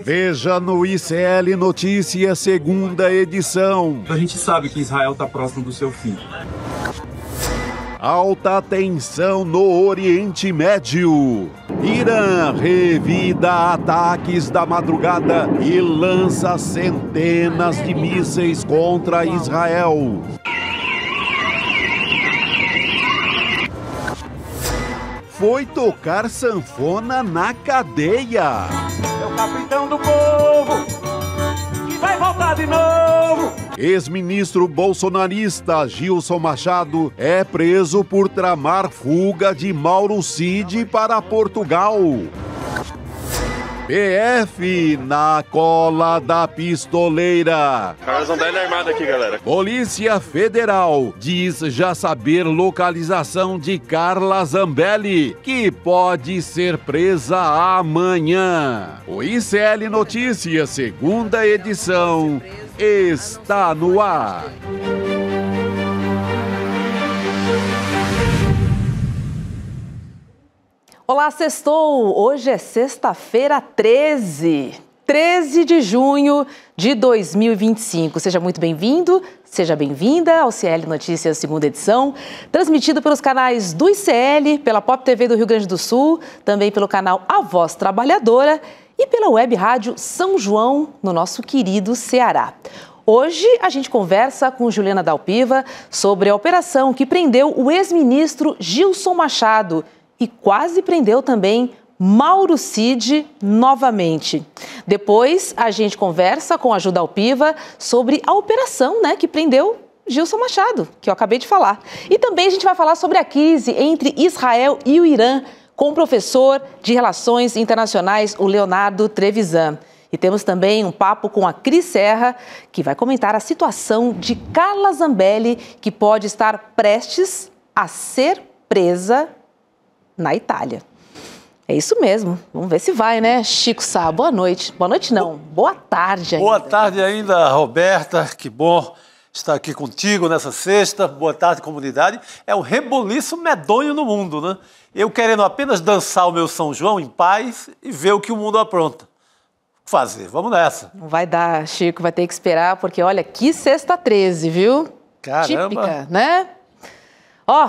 Veja no ICL Notícias, segunda edição. A gente sabe que Israel está próximo do seu fim. Alta tensão no Oriente Médio. Irã revida ataques da madrugada e lança centenas de mísseis contra Israel. Foi tocar sanfona na cadeia. É o capitão do povo que vai voltar de novo. Ex-ministro bolsonarista Gilson Machado é preso por tramar fuga de Mauro Cid para Portugal. PF na cola da pistoleira. Carla Zambelli armado aqui, galera. Polícia Federal diz já saber localização de Carla Zambelli, que pode ser presa amanhã. O ICL Notícias, segunda edição, está no ar. Olá, sextou! Hoje é sexta-feira 13 de junho de 2025. Seja muito bem-vindo, seja bem-vinda ao ICL Notícias, segunda edição, transmitido pelos canais do ICL, pela Pop TV do Rio Grande do Sul, também pelo canal A Voz Trabalhadora e pela Web Rádio São João, no nosso querido Ceará. Hoje a gente conversa com Juliana Dalpiva sobre a operação que prendeu o ex-ministro Gilson Machado e quase prendeu também Mauro Cid novamente. Depois a gente conversa com a Ju Dalpiva sobre a operação, que prendeu Gilson Machado, que eu acabei de falar. E também a gente vai falar sobre a crise entre Israel e o Irã com o professor de Relações Internacionais, o Leonardo Trevisan. E temos também um papo com a Cris Serra, que vai comentar a situação de Carla Zambelli, que pode estar prestes a ser presa na Itália. É isso mesmo. Vamos ver se vai, né? Chico Sá, boa noite. Boa noite não, boa tarde ainda. Boa tarde ainda, Roberta. Que bom estar aqui contigo nessa sexta. Boa tarde, comunidade. É o reboliço medonho no mundo, né? Eu querendo apenas dançar o meu São João em paz e ver o que o mundo apronta. Fazer, vamos nessa. Não vai dar, Chico, vai ter que esperar, porque olha, que sexta 13, viu? Caramba. Típica, né?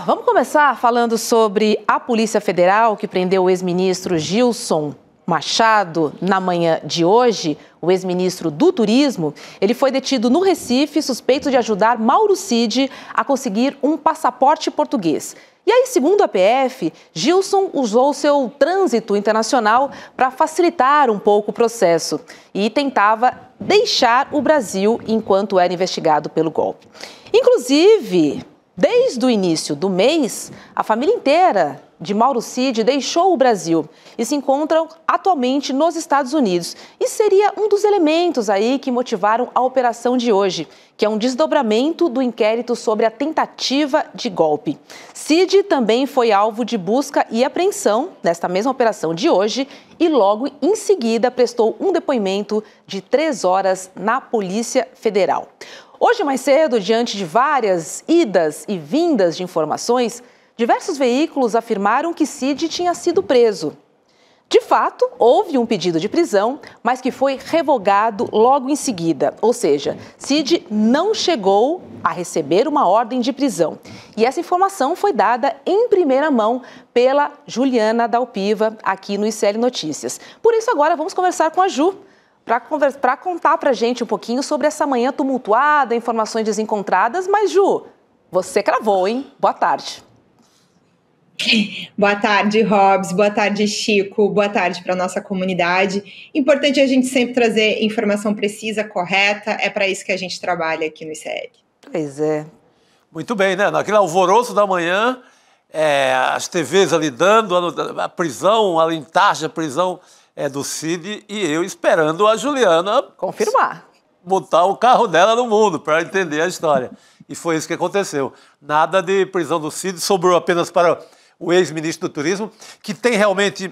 Vamos começar falando sobre a Polícia Federal, que prendeu o ex-ministro Gilson Machado na manhã de hoje, o ex-ministro do Turismo. Ele foi detido no Recife, suspeito de ajudar Mauro Cid a conseguir um passaporte português. E aí, segundo a PF, Gilson usou seu trânsito internacional para facilitar um pouco o processo e tentava deixar o Brasil enquanto era investigado pelo golpe. Inclusive, desde o início do mês, a família inteira de Mauro Cid deixou o Brasil e se encontram atualmente nos Estados Unidos. E seria um dos elementos aí que motivaram a operação de hoje, que é um desdobramento do inquérito sobre a tentativa de golpe. Cid também foi alvo de busca e apreensão nesta mesma operação de hoje e logo em seguida prestou um depoimento de 3 horas na Polícia Federal. Hoje, mais cedo, diante de várias idas e vindas de informações, diversos veículos afirmaram que Cid tinha sido preso. De fato, houve um pedido de prisão, mas que foi revogado logo em seguida. Ou seja, Cid não chegou a receber uma ordem de prisão. E essa informação foi dada em primeira mão pela Juliana Dalpiva aqui no ICL Notícias. Por isso, agora vamos conversar com a Ju, para contar para a gente um pouquinho sobre essa manhã tumultuada, informações desencontradas. Mas, Ju, você cravou, hein? Boa tarde. Boa tarde, Robs. Boa tarde, Chico. Boa tarde para a nossa comunidade. Importante a gente sempre trazer informação precisa, correta. É para isso que a gente trabalha aqui no ICL. Pois é. Muito bem, né? Naquele alvoroço da manhã, as TVs ali dando a prisão, a lintagem, a prisão do Cid, e eu esperando a Juliana confirmar, botar o carro dela no mundo para entender a história. E foi isso que aconteceu. Nada de prisão do Cid, sobrou apenas para o ex-ministro do Turismo, que tem realmente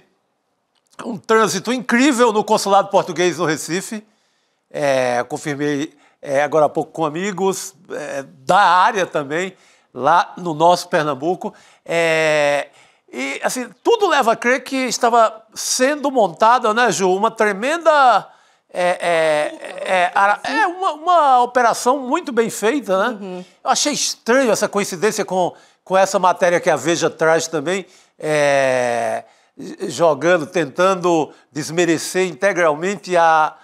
um trânsito incrível no consulado português no Recife. Confirmei agora há pouco com amigos da área também, lá no nosso Pernambuco. E, assim, tudo leva a crer que estava sendo montada, né, Ju, uma tremenda É uma operação muito bem feita, né? Eu achei estranho essa coincidência com essa matéria que a Veja traz também, tentando desmerecer integralmente a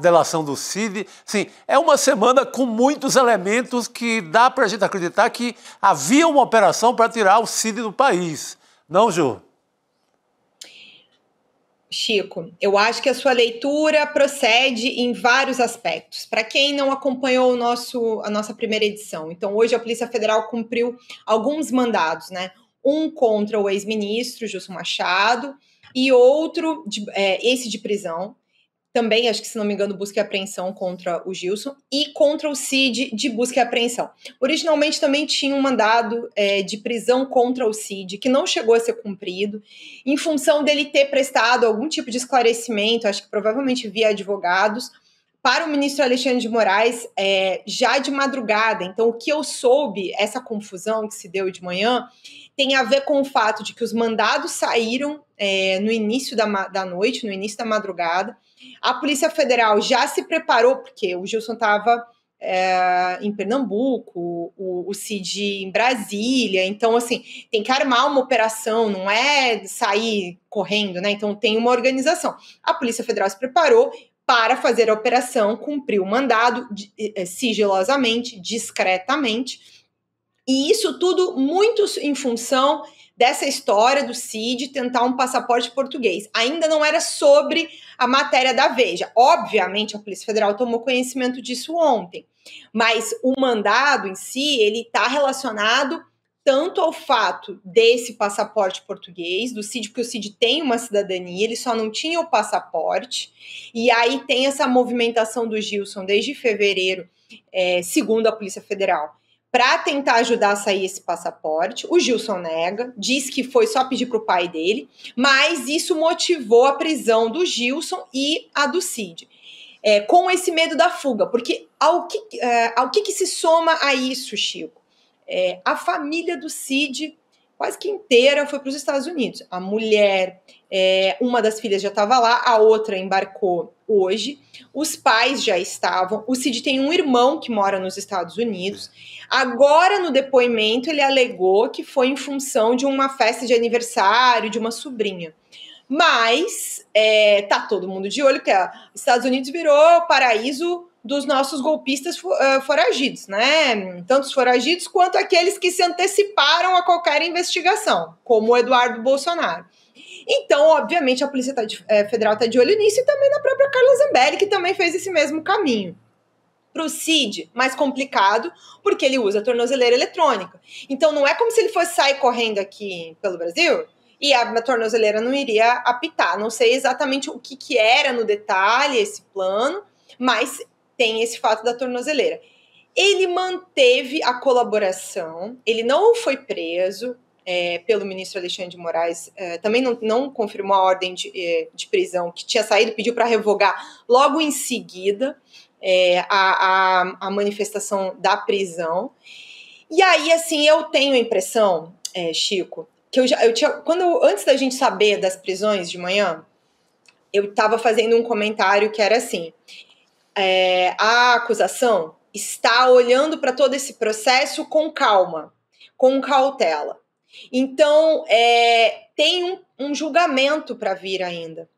delação do Cid. Sim, é uma semana com muitos elementos que dá para a gente acreditar que havia uma operação para tirar o Cid do país. Não, Ju? Chico, eu acho que a sua leitura procede em vários aspectos. Para quem não acompanhou a nossa primeira edição, então hoje a Polícia Federal cumpriu alguns mandados, né? Um contra o ex-ministro Gilson Machado e outro, esse de prisão, também, acho que se não me engano, busca e apreensão contra o Gilson e contra o Cid de busca e apreensão. Originalmente também tinha um mandado de prisão contra o Cid, que não chegou a ser cumprido, em função dele ter prestado algum tipo de esclarecimento, acho que provavelmente via advogados, para o ministro Alexandre de Moraes já de madrugada. Então, o que eu soube, essa confusão que se deu de manhã, tem a ver com o fato de que os mandados saíram no início da noite, no início da madrugada. A Polícia Federal já se preparou, porque o Gilson estava em Pernambuco, o Cid em Brasília, então, assim, tem que armar uma operação, não é sair correndo, né? Então, tem uma organização. A Polícia Federal se preparou para fazer a operação, cumpriu o mandado sigilosamente, discretamente, e isso tudo muito em função dessa história do Cid tentar um passaporte português. Ainda não era sobre a matéria da Veja. Obviamente, a Polícia Federal tomou conhecimento disso ontem, mas o mandado em si, ele está relacionado tanto ao fato desse passaporte português, do Cid, porque o Cid tem uma cidadania, ele só não tinha o passaporte, e aí tem essa movimentação do Gilson desde fevereiro, segundo a Polícia Federal, para tentar ajudar a sair esse passaporte. O Gilson nega, diz que foi só pedir para o pai dele, mas isso motivou a prisão do Gilson e a do Cid, com esse medo da fuga, porque ao que se soma a isso, Chico? A família do Cid quase que inteira foi para os Estados Unidos. A mulher, uma das filhas já estava lá, a outra embarcou hoje, os pais já estavam, o Cid tem um irmão que mora nos Estados Unidos. Agora, no depoimento, ele alegou que foi em função de uma festa de aniversário de uma sobrinha. Mas tá todo mundo de olho, porque os Estados Unidos virou paraíso dos nossos golpistas foragidos, né? Tanto os foragidos quanto aqueles que se anteciparam a qualquer investigação, como o Eduardo Bolsonaro. Então, obviamente, a Polícia Federal está de olho nisso e também na própria Carla Zambelli, que também fez esse mesmo caminho. Para o Cid, mais complicado, porque ele usa a tornozeleira eletrônica. Então, não é como se ele fosse sair correndo aqui pelo Brasil e a tornozeleira não iria apitar. Não sei exatamente o que era no detalhe esse plano, mas tem esse fato da tornozeleira. Ele manteve a colaboração, ele não foi preso pelo ministro Alexandre de Moraes, também não confirmou a ordem de prisão que tinha saído, pediu para revogar logo em seguida a manifestação da prisão. E aí, assim, eu tenho a impressão, Chico, que antes da gente saber das prisões de manhã, eu estava fazendo um comentário que era assim: a acusação está olhando para todo esse processo com calma, com cautela. Então, tem um julgamento para vir ainda.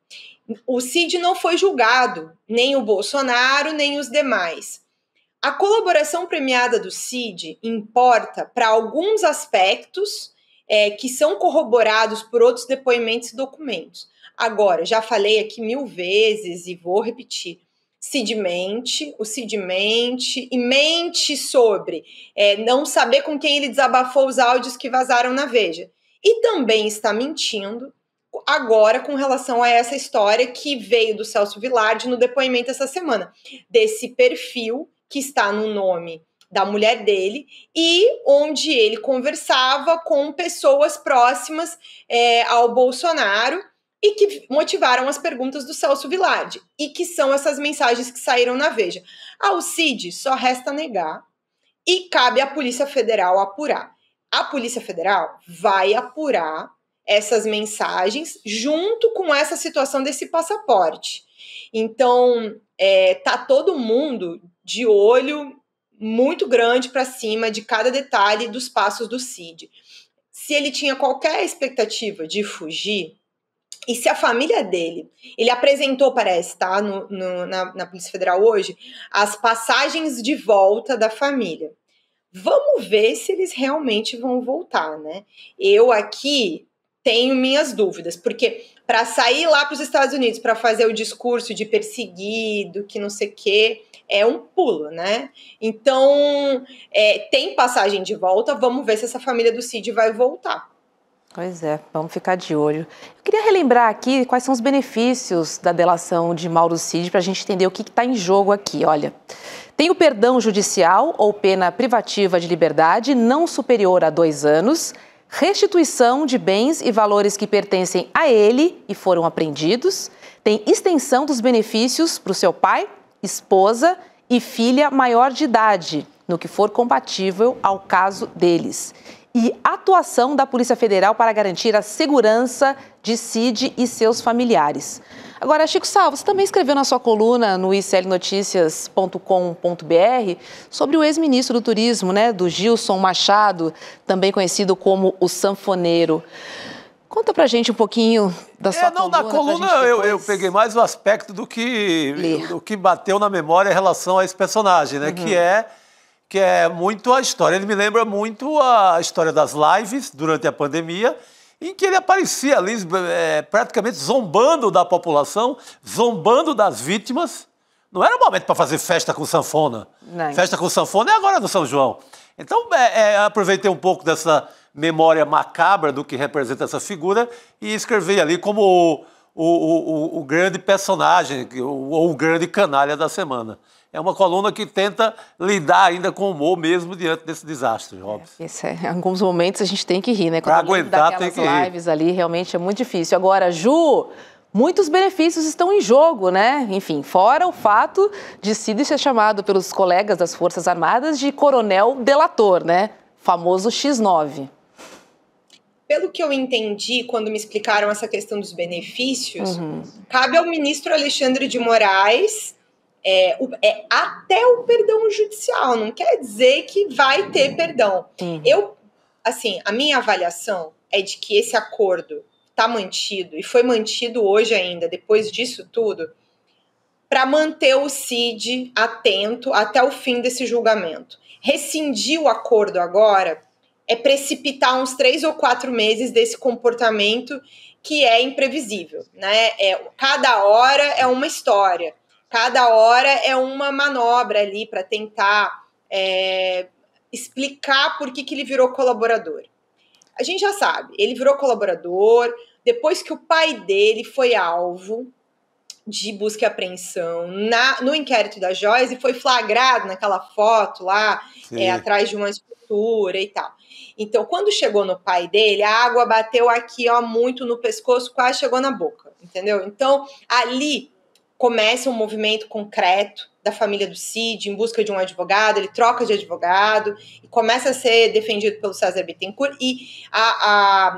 O Cid não foi julgado, nem o Bolsonaro, nem os demais. A colaboração premiada do Cid importa para alguns aspectos que são corroborados por outros depoimentos e documentos. Agora, já falei aqui 1000 vezes e vou repetir. O Cid mente e mente sobre não saber com quem ele desabafou os áudios que vazaram na Veja. E também está mentindo agora com relação a essa história que veio do Celso Vilardi no depoimento essa semana, desse perfil que está no nome da mulher dele e onde ele conversava com pessoas próximas ao Bolsonaro e que motivaram as perguntas do Celso Vilardi, e que são essas mensagens que saíram na Veja. Ao Cid só resta negar e cabe à Polícia Federal apurar. A Polícia Federal vai apurar essas mensagens junto com essa situação desse passaporte. Então, tá todo mundo de olho muito grande para cima de cada detalhe dos passos do Cid. Se ele tinha qualquer expectativa de fugir, e se a família dele, ele apresentou, parece, tá, na Polícia Federal hoje, as passagens de volta da família. Vamos ver se eles realmente vão voltar, né? Eu aqui tenho minhas dúvidas, porque para sair lá para os Estados Unidos para fazer o discurso de perseguido, que não sei o quê, é um pulo, né? Então, tem passagem de volta, vamos ver se essa família do Cid vai voltar. Pois é, vamos ficar de olho. Eu queria relembrar aqui quais são os benefícios da delação de Mauro Cid para a gente entender o que está em jogo aqui. Olha, tem o perdão judicial ou pena privativa de liberdade não superior a 2 anos, restituição de bens e valores que pertencem a ele e foram apreendidos, tem extensão dos benefícios para o seu pai, esposa e filha maior de idade, no que for compatível ao caso deles. E atuação da Polícia Federal para garantir a segurança de Cid e seus familiares. Agora, Chico Sá, você também escreveu na sua coluna no iclnoticias.com.br sobre o ex-ministro do Turismo, né, do Gilson Machado, também conhecido como o sanfoneiro. Conta pra gente um pouquinho da sua coluna. Na coluna eu peguei mais o aspecto do que bateu na memória em relação a esse personagem, né, que é muito a história. Ele me lembra muito a história das lives durante a pandemia, em que ele aparecia ali praticamente zombando da população, zombando das vítimas. Não era momento para fazer festa com sanfona. Não. Festa com sanfona é agora no São João. Então, aproveitei um pouco dessa memória macabra do que representa essa figura e escrevi ali como o grande personagem, ou o grande canalha da semana. É uma coluna que tenta lidar ainda com o humor mesmo diante desse desastre, Robson. Em alguns momentos a gente tem que rir, né? Para aguentar tem que rir. Lives ali realmente é muito difícil. Agora, Ju, muitos benefícios estão em jogo, né? Enfim, fora o fato de Cid ser chamado pelos colegas das Forças Armadas de coronel delator, né? Famoso X9. Pelo que eu entendi, quando me explicaram essa questão dos benefícios, cabe ao ministro Alexandre de Moraes até o perdão judicial, não quer dizer que vai ter perdão. A minha avaliação é de que esse acordo está mantido, e foi mantido hoje ainda, depois disso tudo, para manter o Cid atento até o fim desse julgamento. Rescindir o acordo agora é precipitar uns 3 ou 4 meses desse comportamento que é imprevisível, né? Cada hora é uma história. Cada hora é uma manobra ali para tentar explicar por que ele virou colaborador. A gente já sabe, ele virou colaborador depois que o pai dele foi alvo de busca e apreensão no inquérito da Joyce e foi flagrado naquela foto lá, atrás de uma escultura e tal. Então, quando chegou no pai dele, a água bateu aqui, ó, muito no pescoço, quase chegou na boca, entendeu? Então, ali começa um movimento concreto da família do Cid em busca de um advogado, ele troca de advogado e começa a ser defendido pelo César Bittencourt e,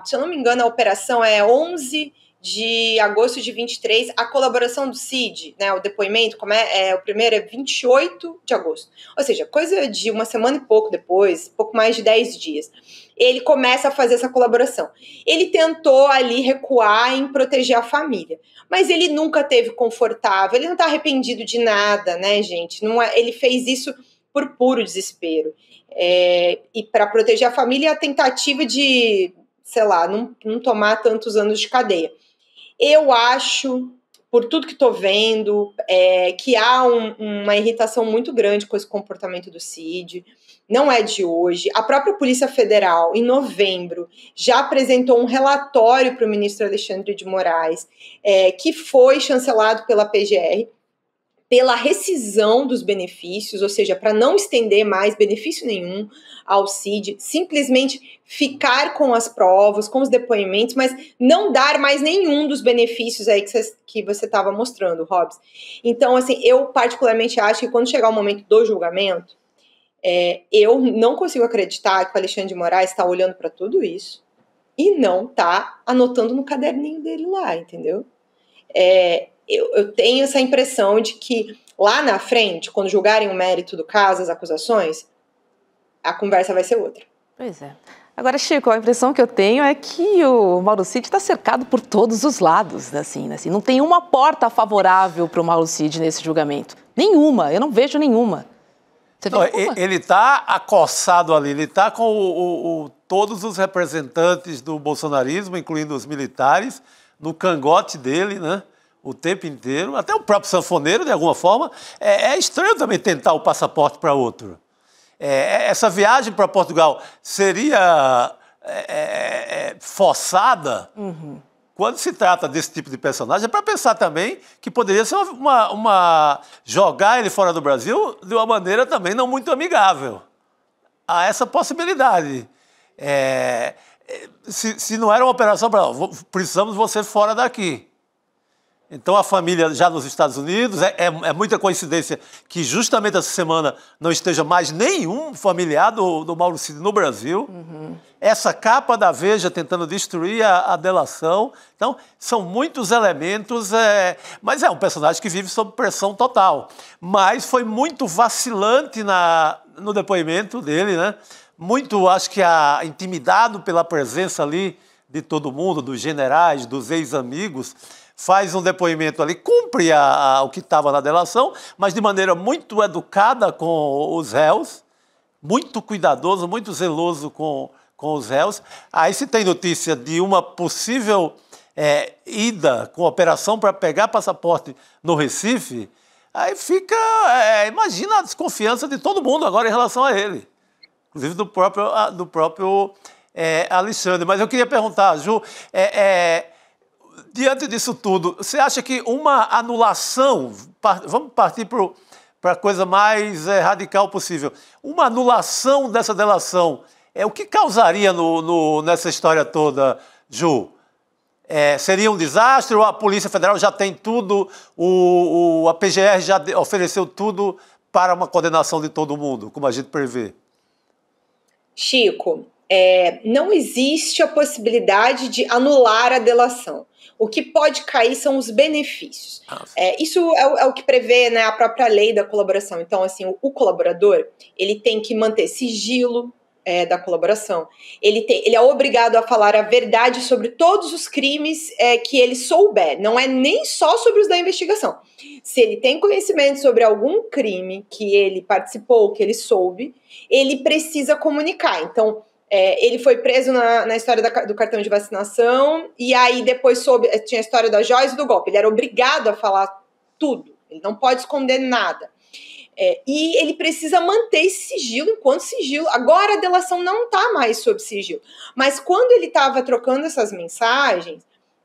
se eu não me engano, a operação é 11 de agosto de 23, a colaboração do Cid, né, o depoimento, o primeiro é 28 de agosto, ou seja, coisa de uma semana e pouco depois, pouco mais de 10 dias, ele começa a fazer essa colaboração. Ele tentou ali recuar em proteger a família, mas ele nunca teve confortável, ele não está arrependido de nada, né, gente, ele fez isso por puro desespero, e para proteger a família, a tentativa de, sei lá, não tomar tantos anos de cadeia. Eu acho, por tudo que estou vendo, que há uma irritação muito grande com esse comportamento do Cid. Não é de hoje. A própria Polícia Federal, em novembro, já apresentou um relatório para o ministro Alexandre de Moraes, que foi chancelado pela PGR, pela rescisão dos benefícios, ou seja, para não estender mais benefício nenhum ao Cid, simplesmente ficar com as provas, com os depoimentos, mas não dar mais nenhum dos benefícios aí que você estava mostrando, Robson. Então, assim, eu particularmente acho que quando chegar o momento do julgamento, eu não consigo acreditar que o Alexandre de Moraes está olhando para tudo isso, e não tá anotando no caderninho dele lá, entendeu? Eu tenho essa impressão de que lá na frente, quando julgarem o mérito do caso, as acusações, a conversa vai ser outra. Pois é. Agora, Chico, a impressão que eu tenho é que o Mauro Cid está cercado por todos os lados, assim, não tem uma porta favorável para o Mauro Cid nesse julgamento. Nenhuma, eu não vejo nenhuma. Não, ele está acossado ali, ele está com todos os representantes do bolsonarismo, incluindo os militares, no cangote dele, né? O tempo inteiro, até o próprio sanfoneiro, de alguma forma. É estranho também tentar o passaporte para outro. Essa viagem para Portugal seria forçada quando se trata desse tipo de personagem. É para pensar também que poderia ser jogar ele fora do Brasil de uma maneira também não muito amigável. Há essa possibilidade. Se não era uma operação para precisamos você fora daqui. Então, a família já nos Estados Unidos, é muita coincidência que justamente essa semana não esteja mais nenhum familiar do Mauro Cid no Brasil. Essa capa da Veja tentando destruir a delação. Então, são muitos elementos, mas é um personagem que vive sob pressão total. Mas foi muito vacilante no depoimento dele, né? Muito, acho que, intimidado pela presença ali de todo mundo, dos generais, dos ex-amigos. Faz um depoimento ali, cumpre o que estava na delação, mas de maneira muito educada com os réus, muito cuidadoso, muito zeloso com os réus. Aí se tem notícia de uma possível ida com operação para pegar passaporte no Recife, aí fica, imagina a desconfiança de todo mundo agora em relação a ele, inclusive do próprio Alexandre. Mas eu queria perguntar, Ju, diante disso tudo, você acha que uma anulação, vamos partir para a coisa mais radical possível, uma anulação dessa delação, o que causaria nessa história toda, Ju? Seria um desastre ou a Polícia Federal já tem tudo, a PGR já ofereceu tudo para uma condenação de todo mundo, como a gente prevê? Chico, não existe a possibilidade de anular a delação. O que pode cair são os benefícios. Isso é o que prevê, né, a própria lei da colaboração. Então, assim, o colaborador, ele tem que manter sigilo da colaboração. Ele é obrigado a falar a verdade sobre todos os crimes que ele souber. Não é nem só sobre os da investigação. Se ele tem conhecimento sobre algum crime que ele participou, que ele soube, ele precisa comunicar. Então, ele foi preso na história do cartão de vacinação, e aí depois tinha a história da Joyce e do golpe. Ele era obrigado a falar tudo, ele não pode esconder nada. E ele precisa manter esse sigilo enquanto sigilo. Agora a delação não está mais sob sigilo. Mas quando ele estava trocando essas mensagens,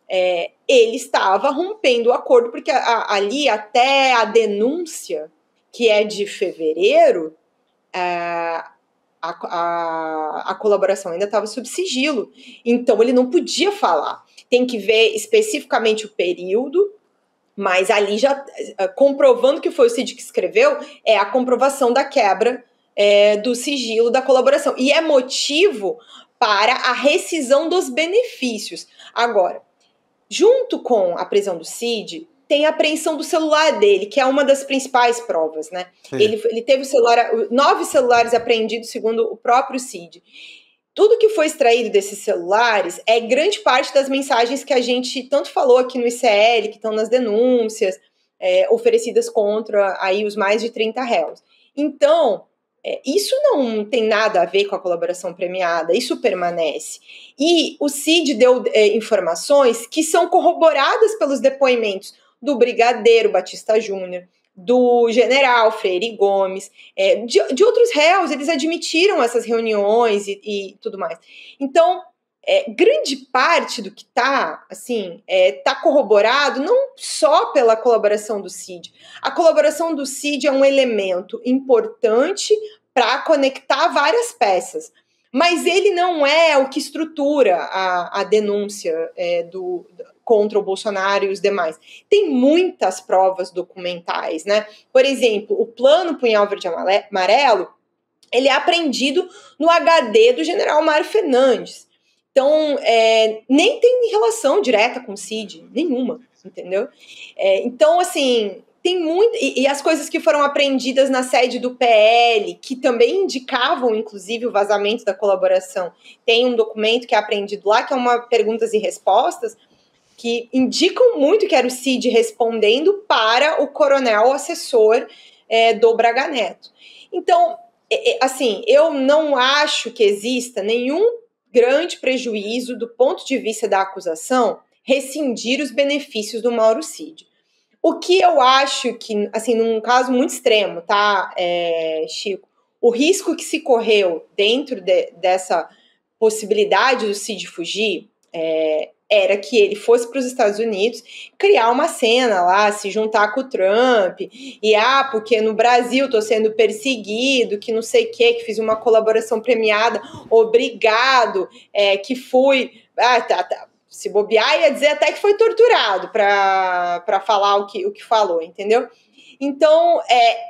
ele estava rompendo o acordo, porque ali até a denúncia, que é de fevereiro, a colaboração ainda estava sob sigilo, então ele não podia falar. Tem que ver especificamente o período, mas ali já, comprovando que foi o Cid que escreveu, é a comprovação da quebra do sigilo da colaboração. E é motivo para a rescisão dos benefícios. Agora, junto com a prisão do Cid, tem a apreensão do celular dele, que é uma das principais provas, né? Ele teve 9 celulares apreendidos, segundo o próprio Cid. Tudo que foi extraído desses celulares é grande parte das mensagens que a gente tanto falou aqui no ICL, que estão nas denúncias oferecidas contra aí os mais de 30 réus. Então, isso não tem nada a ver com a colaboração premiada, isso permanece. E o Cid deu informações que são corroboradas pelos depoimentos do Brigadeiro Batista Júnior, do general Freire Gomes, de outros réus. Eles admitiram essas reuniões e tudo mais. Então, grande parte do que está corroborado não só pela colaboração do Cid. A colaboração do Cid é um elemento importante para conectar várias peças, mas ele não é o que estrutura a denúncia contra o Bolsonaro e os demais. Tem muitas provas documentais, né? Por exemplo, o plano Punhal Verde Amarelo, ele é apreendido no HD do general Mário Fernandes. Então, nem tem relação direta com o Cid, nenhuma, entendeu? Então, assim, tem muito... E as coisas que foram apreendidas na sede do PL, que também indicavam, inclusive, o vazamento da colaboração. Tem um documento que é apreendido lá, que é uma perguntas e respostas, que indicam muito que era o Cid respondendo para o coronel assessor do Braga Neto. Então, assim, eu não acho que exista nenhum grande prejuízo do ponto de vista da acusação rescindir os benefícios do Mauro Cid. O que eu acho que, assim, num caso muito extremo, tá, Chico, o risco que se correu dentro dessa possibilidade do Cid fugir era que ele fosse para os Estados Unidos criar uma cena lá, se juntar com o Trump, e porque no Brasil tô sendo perseguido, que não sei o que fiz uma colaboração premiada, obrigado, que fui... se bobear, ia dizer até que foi torturado para falar o que falou, entendeu? Então,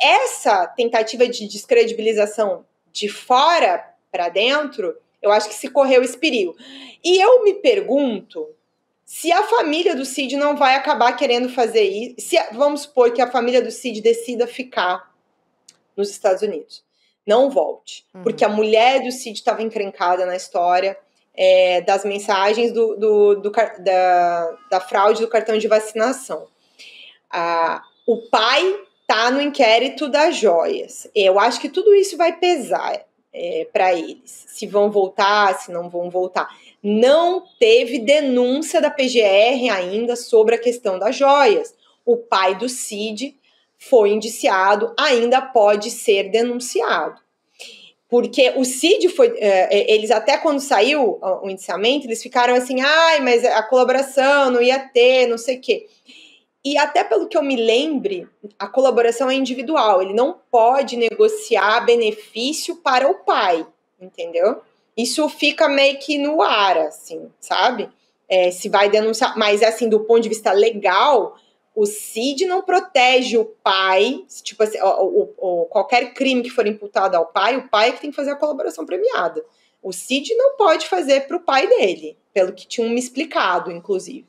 essa tentativa de descredibilização de fora para dentro, eu acho que se correu esse perigo. E eu me pergunto se a família do Cid não vai acabar querendo fazer isso. Vamos supor que a família do Cid decida ficar nos Estados Unidos. Não volte. Porque a mulher do Cid estava encrencada na história das mensagens da fraude do cartão de vacinação. O pai está no inquérito das joias. Eu acho que tudo isso vai pesar para eles. Se vão voltar, se não vão voltar. Não teve denúncia da PGR ainda sobre a questão das joias. O pai do Cid foi indiciado, ainda pode ser denunciado. Porque o Cid foi... eles até quando saiu o indiciamento, eles ficaram assim, mas a colaboração não ia ter, não sei o quê. E até pelo que eu me lembre, a colaboração é individual. Ele não pode negociar benefício para o pai, entendeu? Isso fica meio que no ar, assim, sabe? Se vai denunciar. Mas, assim, do ponto de vista legal, o Cid não protege o pai. Tipo assim, qualquer crime que for imputado ao pai, o pai é que tem que fazer a colaboração premiada. O Cid não pode fazer para o pai dele, pelo que tinham me explicado, inclusive.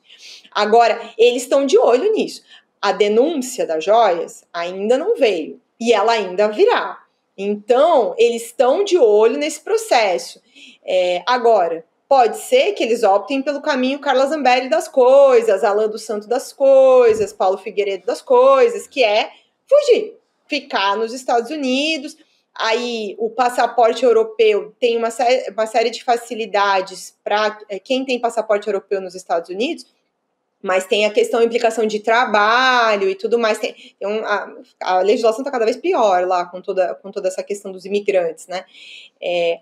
Agora, eles estão de olho nisso. A denúncia das joias ainda não veio. E ela ainda virá. Então, eles estão de olho nesse processo. Agora, pode ser que eles optem pelo caminho Carla Zambelli das coisas, Alan dos Santos das coisas, Paulo Figueiredo das coisas, que é fugir, ficar nos Estados Unidos. Aí, o passaporte europeu tem uma série de facilidades para quem tem passaporte europeu nos Estados Unidos, mas tem a questão, a implicação de trabalho e tudo mais. A legislação está cada vez pior lá com toda essa questão dos imigrantes, né?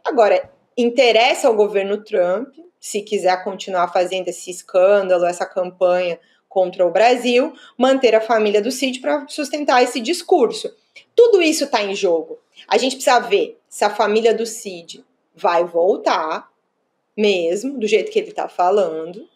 Agora, interessa ao governo Trump, se quiser continuar fazendo esse escândalo, essa campanha contra o Brasil, manter a família do Cid para sustentar esse discurso. Tudo isso está em jogo. A gente precisa ver se a família do Cid vai voltar, mesmo, do jeito que ele está falando,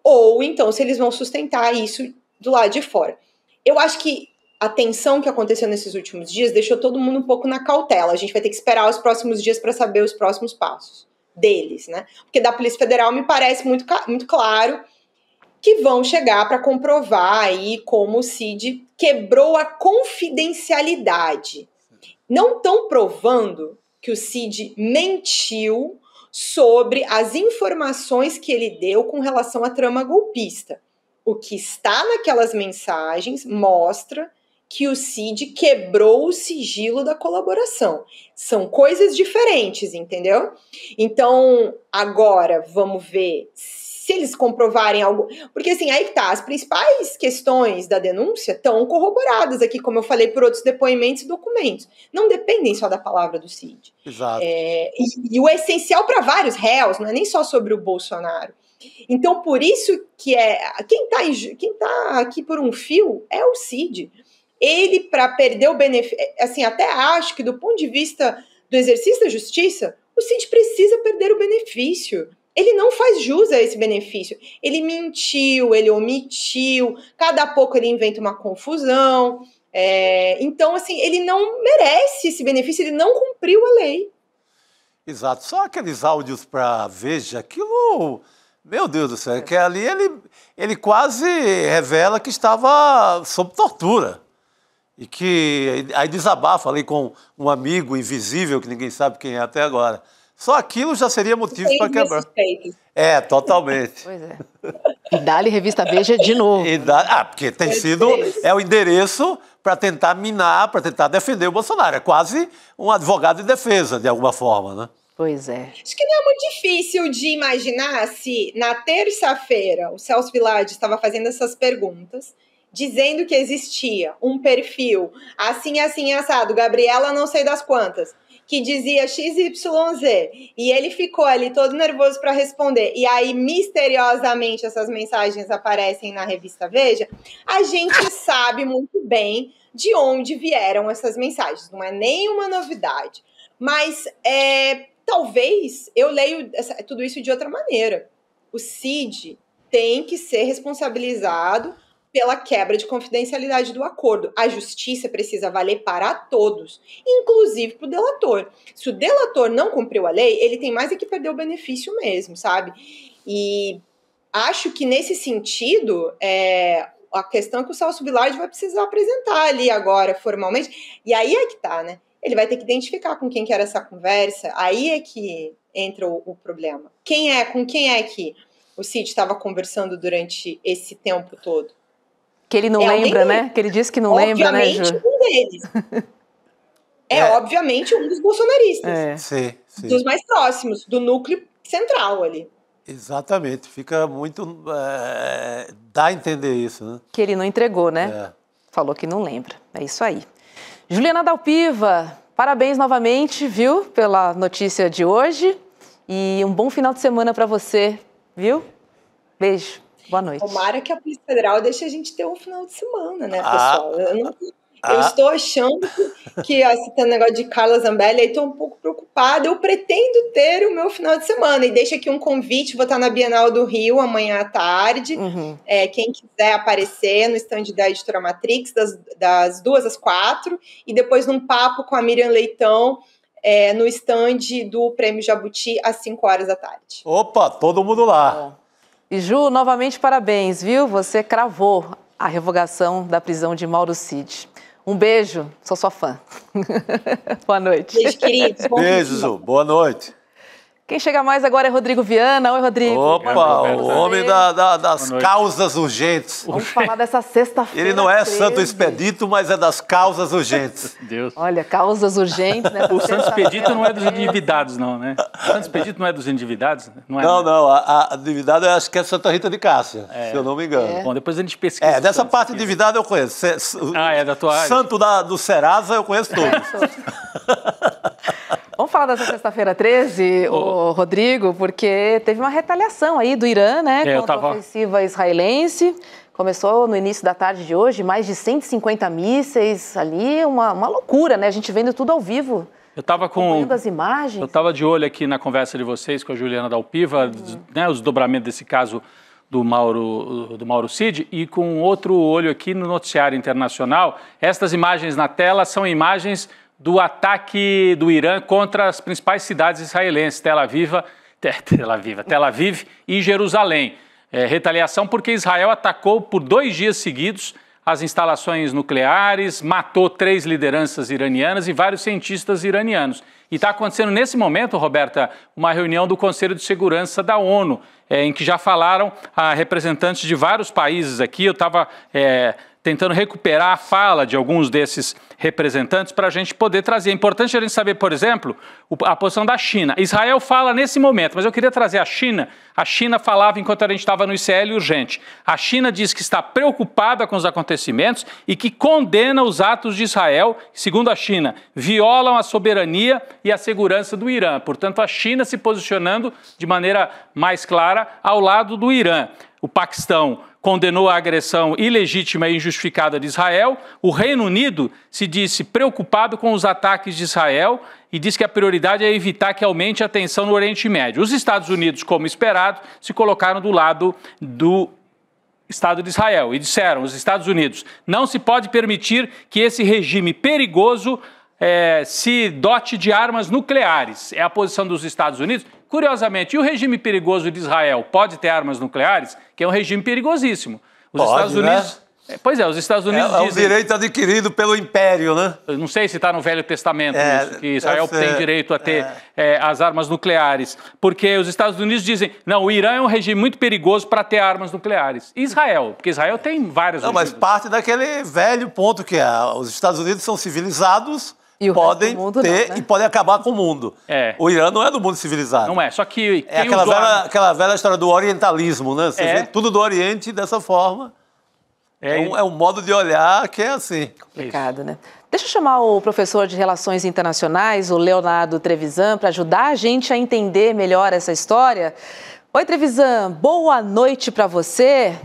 ou então se eles vão sustentar isso do lado de fora. Eu acho que a tensão que aconteceu nesses últimos dias deixou todo mundo um pouco na cautela. A gente vai ter que esperar os próximos dias para saber os próximos passos deles, né? Porque da Polícia Federal me parece muito claro que vão chegar para comprovar aí como o Cid quebrou a confidencialidade. Não estão provando que o Cid mentiu sobre as informações que ele deu com relação à trama golpista. O que está naquelas mensagens mostra que o Cid quebrou o sigilo da colaboração. São coisas diferentes, entendeu? Então, agora, vamos ver se eles comprovarem algo... Porque, assim, aí que tá, as principais questões da denúncia estão corroboradas aqui, como eu falei, por outros depoimentos e documentos. Não dependem só da palavra do Cid. Exato. E o essencial para vários réus, não é nem só sobre o Bolsonaro. Então, por isso que quem tá aqui por um fio é o Cid. Ele, para perder o benefício... Assim, até acho que, do ponto de vista do exercício da justiça, o Cid precisa perder o benefício. Ele não faz jus a esse benefício. Ele mentiu, ele omitiu, cada pouco ele inventa uma confusão. Então, assim, ele não merece esse benefício, ele não cumpriu a lei. Exato. Só aqueles áudios para Veja, aquilo... Meu Deus do céu, que ali ele quase revela que estava sob tortura. E que aí desabafa ali com um amigo invisível, que ninguém sabe quem é até agora. Só aquilo já seria motivo para quebrar. É, totalmente. Pois é. E dá-lhe revista Veja de novo. Porque tem sido... É o endereço para tentar minar, para tentar defender o Bolsonaro. É quase um advogado de defesa, de alguma forma, né? Pois é. Acho que não é muito difícil de imaginar se na terça-feira o Celso Villard estava fazendo essas perguntas, dizendo que existia um perfil assim, assim, assado, Gabriela não sei das quantas, que dizia XYZ, e ele ficou ali todo nervoso para responder, e aí misteriosamente essas mensagens aparecem na revista Veja, a gente sabe muito bem de onde vieram essas mensagens, não é nenhuma novidade, mas talvez eu leio tudo isso de outra maneira. O Cid tem que ser responsabilizado pela quebra de confidencialidade do acordo. A justiça precisa valer para todos, inclusive para o delator. Se o delator não cumpriu a lei, ele tem mais é que perder o benefício mesmo, sabe? E acho que nesse sentido, a questão é que o Celso Villard vai precisar apresentar ali agora, formalmente, e aí é que tá, né? Ele vai ter que identificar com quem que era essa conversa, aí é que entra o problema. Com quem é que o Cid estava conversando durante esse tempo todo? Que ele não lembra, né? Que ele disse que não lembra, né, Ju? Obviamente um deles. Obviamente um dos bolsonaristas. Sim. Dos mais próximos, do núcleo central ali. Exatamente. Fica muito... dá a entender isso, né? Que ele não entregou, né? Falou que não lembra. É isso aí. Juliana Dalpiva, parabéns novamente, viu, pela notícia de hoje. E um bom final de semana para você, viu? Beijo, boa noite. Tomara que a Polícia Federal deixe a gente ter um final de semana, né, pessoal? Eu estou achando que citando o negócio de Carla Zambelli, aí estou um pouco preocupada. Eu pretendo ter o meu final de semana. E deixo aqui um convite, vou estar na Bienal do Rio amanhã à tarde. Quem quiser aparecer no stand da Editora Matrix, das 2 às 4. E depois num papo com a Miriam Leitão, no stand do Prêmio Jabuti, às 5 horas da tarde. Opa, todo mundo lá. E Ju, novamente parabéns, viu? Você cravou a revogação da prisão de Mauro Cid. Um beijo, sou sua fã. Boa noite. Beijo, queridos. Beijo, Zu. Boa noite. Quem chega mais agora é Rodrigo Viana. Oi, Rodrigo. Opa, o homem das causas urgentes. Vamos falar dessa sexta-feira. Ele não é Santo Expedito, mas é das causas urgentes. Deus. Olha, causas urgentes, né? O Santo Expedito não é dos endividados, não, né? O Santo Expedito não é dos endividados? Não, a endividada eu acho que é Santa Rita de Cássia, se eu não me engano. Bom, depois a gente pesquisa. Dessa parte de endividada eu conheço. Da tua área. Santo do Serasa eu conheço todos. Vamos falar dessa sexta-feira 13, Rodrigo, porque teve uma retaliação aí do Irã, né, contra a ofensiva israelense. Começou no início da tarde de hoje, mais de 150 mísseis ali, uma loucura, né? A gente vendo tudo ao vivo. Eu estava acompanhando as imagens. Eu estava de olho aqui na conversa de vocês com a Juliana Dalpiva, né, os desdobramentos desse caso do Mauro Cid, e com outro olho aqui no noticiário internacional. Estas imagens na tela são imagens do ataque do Irã contra as principais cidades israelenses, Tel Aviv e Jerusalém. Retaliação porque Israel atacou por 2 dias seguidos as instalações nucleares, matou 3 lideranças iranianas e vários cientistas iranianos. E está acontecendo nesse momento, Roberta, uma reunião do Conselho de Segurança da ONU, em que já falaram representantes de vários países aqui. Eu estava tentando recuperar a fala de alguns desses representantes para a gente poder trazer. É importante a gente saber, por exemplo, a posição da China. Israel fala nesse momento, mas eu queria trazer a China. A China falava enquanto a gente estava no ICL urgente. A China diz que está preocupada com os acontecimentos e que condena os atos de Israel, que, segundo a China, violam a soberania e a segurança do Irã. Portanto, a China se posicionando de maneira mais clara ao lado do Irã. O Paquistão condenou a agressão ilegítima e injustificada de Israel. O Reino Unido se disse preocupado com os ataques de Israel e diz que a prioridade é evitar que aumente a tensão no Oriente Médio. Os Estados Unidos, como esperado, se colocaram do lado do Estado de Israel e disseram, os Estados Unidos, não se pode permitir que esse regime perigoso se dote de armas nucleares. É a posição dos Estados Unidos. Curiosamente, e o regime perigoso de Israel pode ter armas nucleares? Que é um regime perigosíssimo. Os Estados Unidos... Né? Pois é, os Estados Unidos dizem... É um direito adquirido pelo Império, né? Eu não sei se está no Velho Testamento isso, que Israel tem direito a ter as armas nucleares. Porque os Estados Unidos dizem, não, o Irã é um regime muito perigoso para ter armas nucleares. E Israel? Porque Israel tem vários... Não, mas parte daquele velho ponto que os Estados Unidos são civilizados... E podem ter, né? E podem acabar com o mundo. O Irã não é do mundo civilizado. Não é, só que... É aquela velha história do orientalismo, né? Você vê tudo do Oriente dessa forma. É um modo de olhar que é assim. Complicado, né? Deixa eu chamar o professor de Relações Internacionais, o Leonardo Trevisan, para ajudar a gente a entender melhor essa história. Oi, Trevisan, boa noite para você.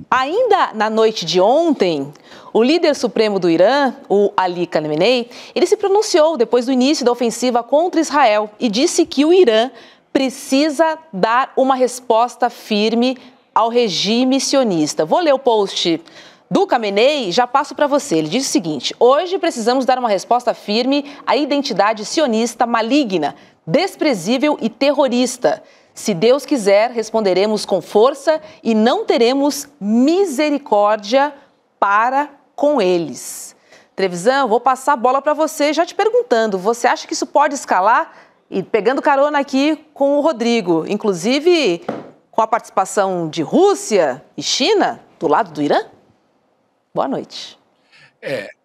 Ainda na noite de ontem, o líder supremo do Irã, o Ali Khamenei, ele se pronunciou depois do início da ofensiva contra Israel e disse que o Irã precisa dar uma resposta firme ao regime sionista. Vou ler o post do Khamenei, já passo para você. Ele diz o seguinte: hoje precisamos dar uma resposta firme à identidade sionista maligna, desprezível e terrorista. Se Deus quiser, responderemos com força e não teremos misericórdia para com eles. Trevisan, vou passar a bola para você já te perguntando, você acha que isso pode escalar? E pegando carona aqui com o Rodrigo, inclusive com a participação de Rússia e China do lado do Irã? Boa noite.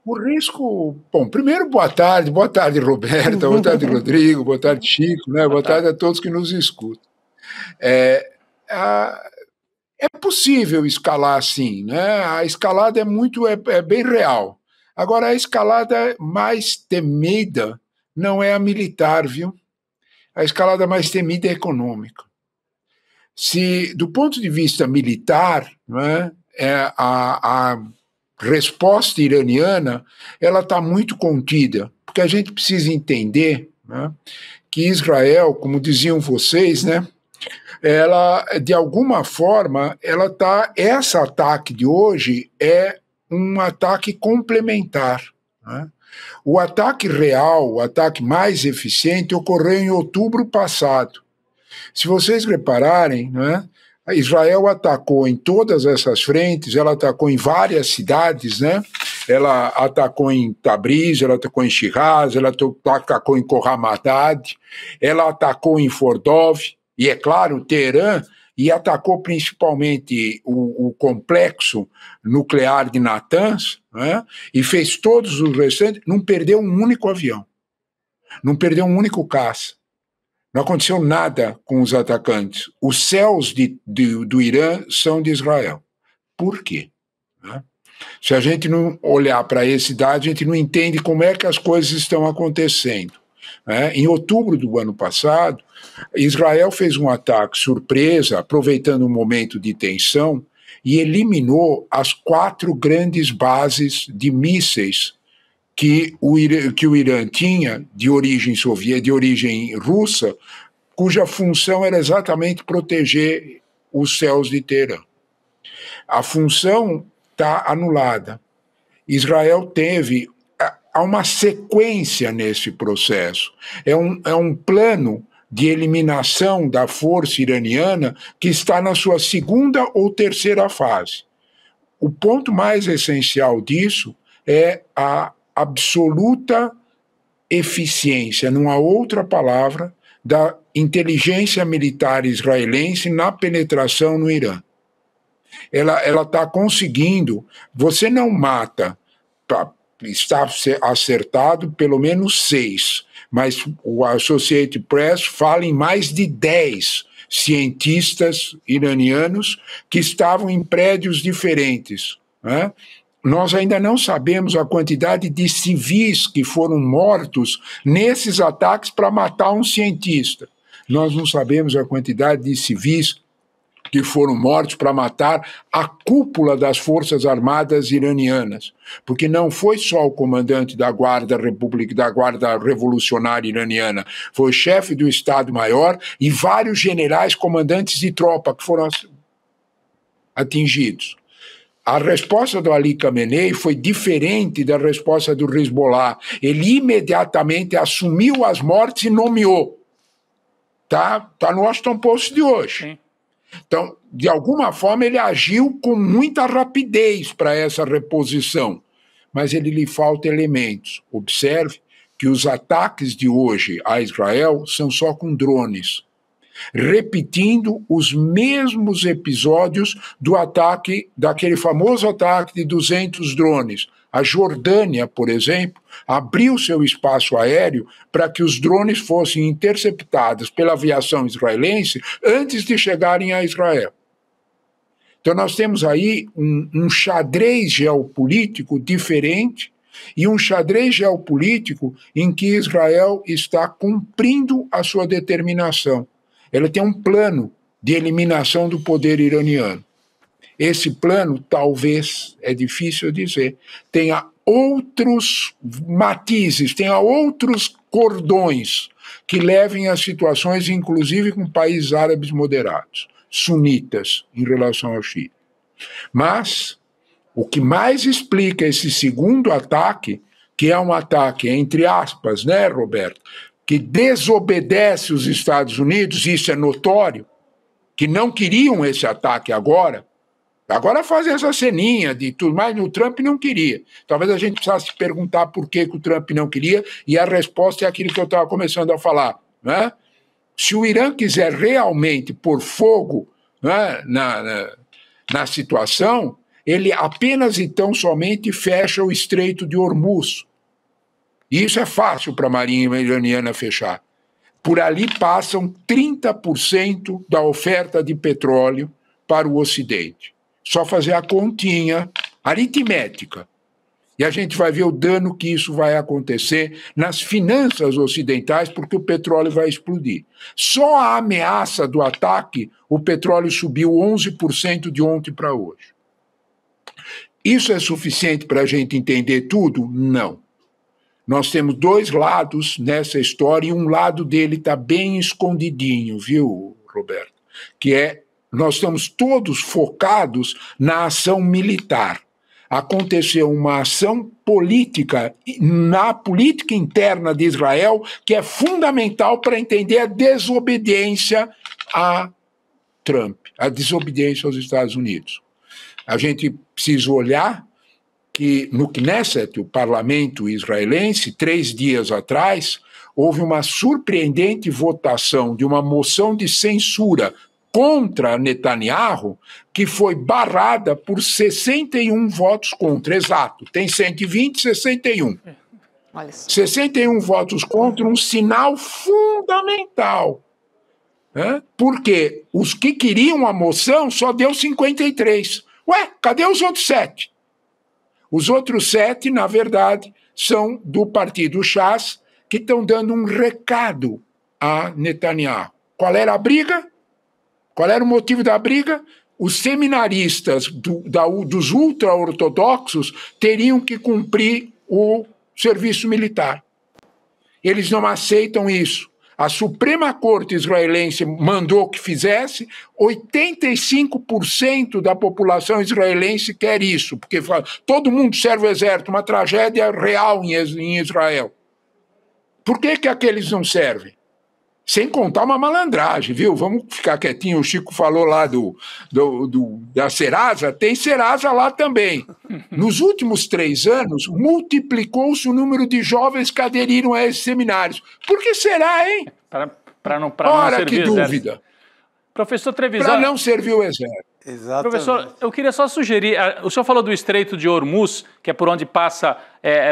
O risco... Bom, primeiro, boa tarde Roberta, boa tarde Rodrigo, boa tarde Chico, né? Boa tarde a todos que nos escutam. É possível escalar assim, né? A escalada é bem real. Agora, a escalada mais temida não é a militar, viu? A escalada mais temida é econômica. Se, do ponto de vista militar, né, a resposta iraniana ela está muito contida, porque a gente precisa entender, né, que Israel, como diziam vocês, né, ela, de alguma forma, esse ataque de hoje é um ataque complementar, né? O ataque real, o ataque mais eficiente, ocorreu em outubro passado. Se vocês repararem, né, Israel atacou em todas essas frentes, ela atacou em várias cidades, né? Ela atacou em Tabriz, ela atacou em Shiraz, ela atacou em Khorramshahr, ela atacou em Fordov, e é claro, Teherã, e atacou principalmente o complexo nuclear de Natanz, né? E fez todos os restantes, não perdeu um único avião, não perdeu um único caça. Não aconteceu nada com os atacantes. Os céus do Irã são de Israel. Por quê? Se a gente não olhar para esse dado, a gente não entende como é que as coisas estão acontecendo. Em outubro do ano passado, Israel fez um ataque surpresa, aproveitando um momento de tensão, e eliminou as 4 grandes bases de mísseis que o Irã tinha de origem soviética, de origem russa, cuja função era exatamente proteger os céus de Teherã. A função está anulada. Israel há uma sequência nesse processo. É um plano de eliminação da força iraniana que está na sua 2ª ou 3ª fase. O ponto mais essencial disso é a absoluta eficiência, não há outra palavra, da inteligência militar israelense na penetração no Irã. Ela está conseguindo, você não mata, está acertado pelo menos 6, mas o Associated Press fala em mais de 10 cientistas iranianos que estavam em prédios diferentes, né? Nós ainda não sabemos a quantidade de civis que foram mortos nesses ataques para matar um cientista. Nós não sabemos a quantidade de civis que foram mortos para matar a cúpula das Forças Armadas iranianas, porque não foi só o comandante da Guarda Revolucionária Iraniana, foi o chefe do Estado-Maior e vários generais comandantes de tropa que foram atingidos. A resposta do Ali Khamenei foi diferente da resposta do Hezbollah. Ele imediatamente assumiu as mortes e nomeou. Tá no Washington Post de hoje. Sim. Então, de alguma forma, ele agiu com muita rapidez para essa reposição. Mas ele lhe falta elementos. Observe que os ataques de hoje a Israel são só com drones, repetindo os mesmos episódios do ataque, daquele famoso ataque de 200 drones. A Jordânia, por exemplo, abriu seu espaço aéreo para que os drones fossem interceptados pela aviação israelense antes de chegarem a Israel. Então nós temos aí um xadrez geopolítico diferente e um xadrez geopolítico em que Israel está cumprindo a sua determinação. Ela tem um plano de eliminação do poder iraniano. Esse plano, talvez, é difícil dizer, tenha outros matizes, tenha outros cordões que levem a situações, inclusive com países árabes moderados, sunitas, em relação ao Chile. Mas o que mais explica esse segundo ataque, que é um ataque, entre aspas, né, Roberto, que desobedece os Estados Unidos, isso é notório, que não queriam esse ataque agora fazem essa ceninha de tudo, mas o Trump não queria. Talvez a gente precisasse se perguntar por que o Trump não queria, e a resposta é aquilo que eu estava começando a falar, né? Se o Irã quiser realmente pôr fogo, né, na situação, ele apenas e tão somente fecha o Estreito de Hormuz. E isso é fácil para a Marinha iraniana fechar. Por ali passam 30% da oferta de petróleo para o Ocidente. Só fazer a continha aritmética. E a gente vai ver o dano que isso vai acontecer nas finanças ocidentais, porque o petróleo vai explodir. Só a ameaça do ataque, o petróleo subiu 11% de ontem para hoje. Isso é suficiente para a gente entender tudo? Não. Nós temos dois lados nessa história, e um lado dele está bem escondidinho, viu, Roberto? Que é, nós estamos todos focados na ação militar. Aconteceu uma ação política, na política interna de Israel, que é fundamental para entender a desobediência a Trump, a desobediência aos Estados Unidos. A gente precisa olhar que no Knesset, o parlamento israelense, 3 dias atrás, houve uma surpreendente votação de uma moção de censura contra Netanyahu, que foi barrada por 61 votos contra, exato, tem 120, 61. 61 votos contra, um sinal fundamental. Porque os que queriam a moção só deu 53. Ué, cadê os outros 7? Os outros 7, na verdade, são do partido Shas, que estão dando um recado a Netanyahu. Qual era a briga? Qual era o motivo da briga? Os seminaristas dos ultra-ortodoxos teriam que cumprir o serviço militar. Eles não aceitam isso. A Suprema Corte israelense mandou que fizesse, 85% da população israelense quer isso, porque todo mundo serve o exército, uma tragédia real em Israel. Por que aqueles não servem? Sem contar uma malandragem, viu? Vamos ficar quietinho, o Chico falou lá da Serasa, tem Serasa lá também. Nos últimos 3 anos, multiplicou-se o número de jovens que aderiram a esses seminários. Por que será, hein? Para não Ora, servir que dúvida. Professor Trevisan... Para não servir o exército. Exatamente. Professor, eu queria só sugerir, o senhor falou do Estreito de Hormuz, que é por onde passa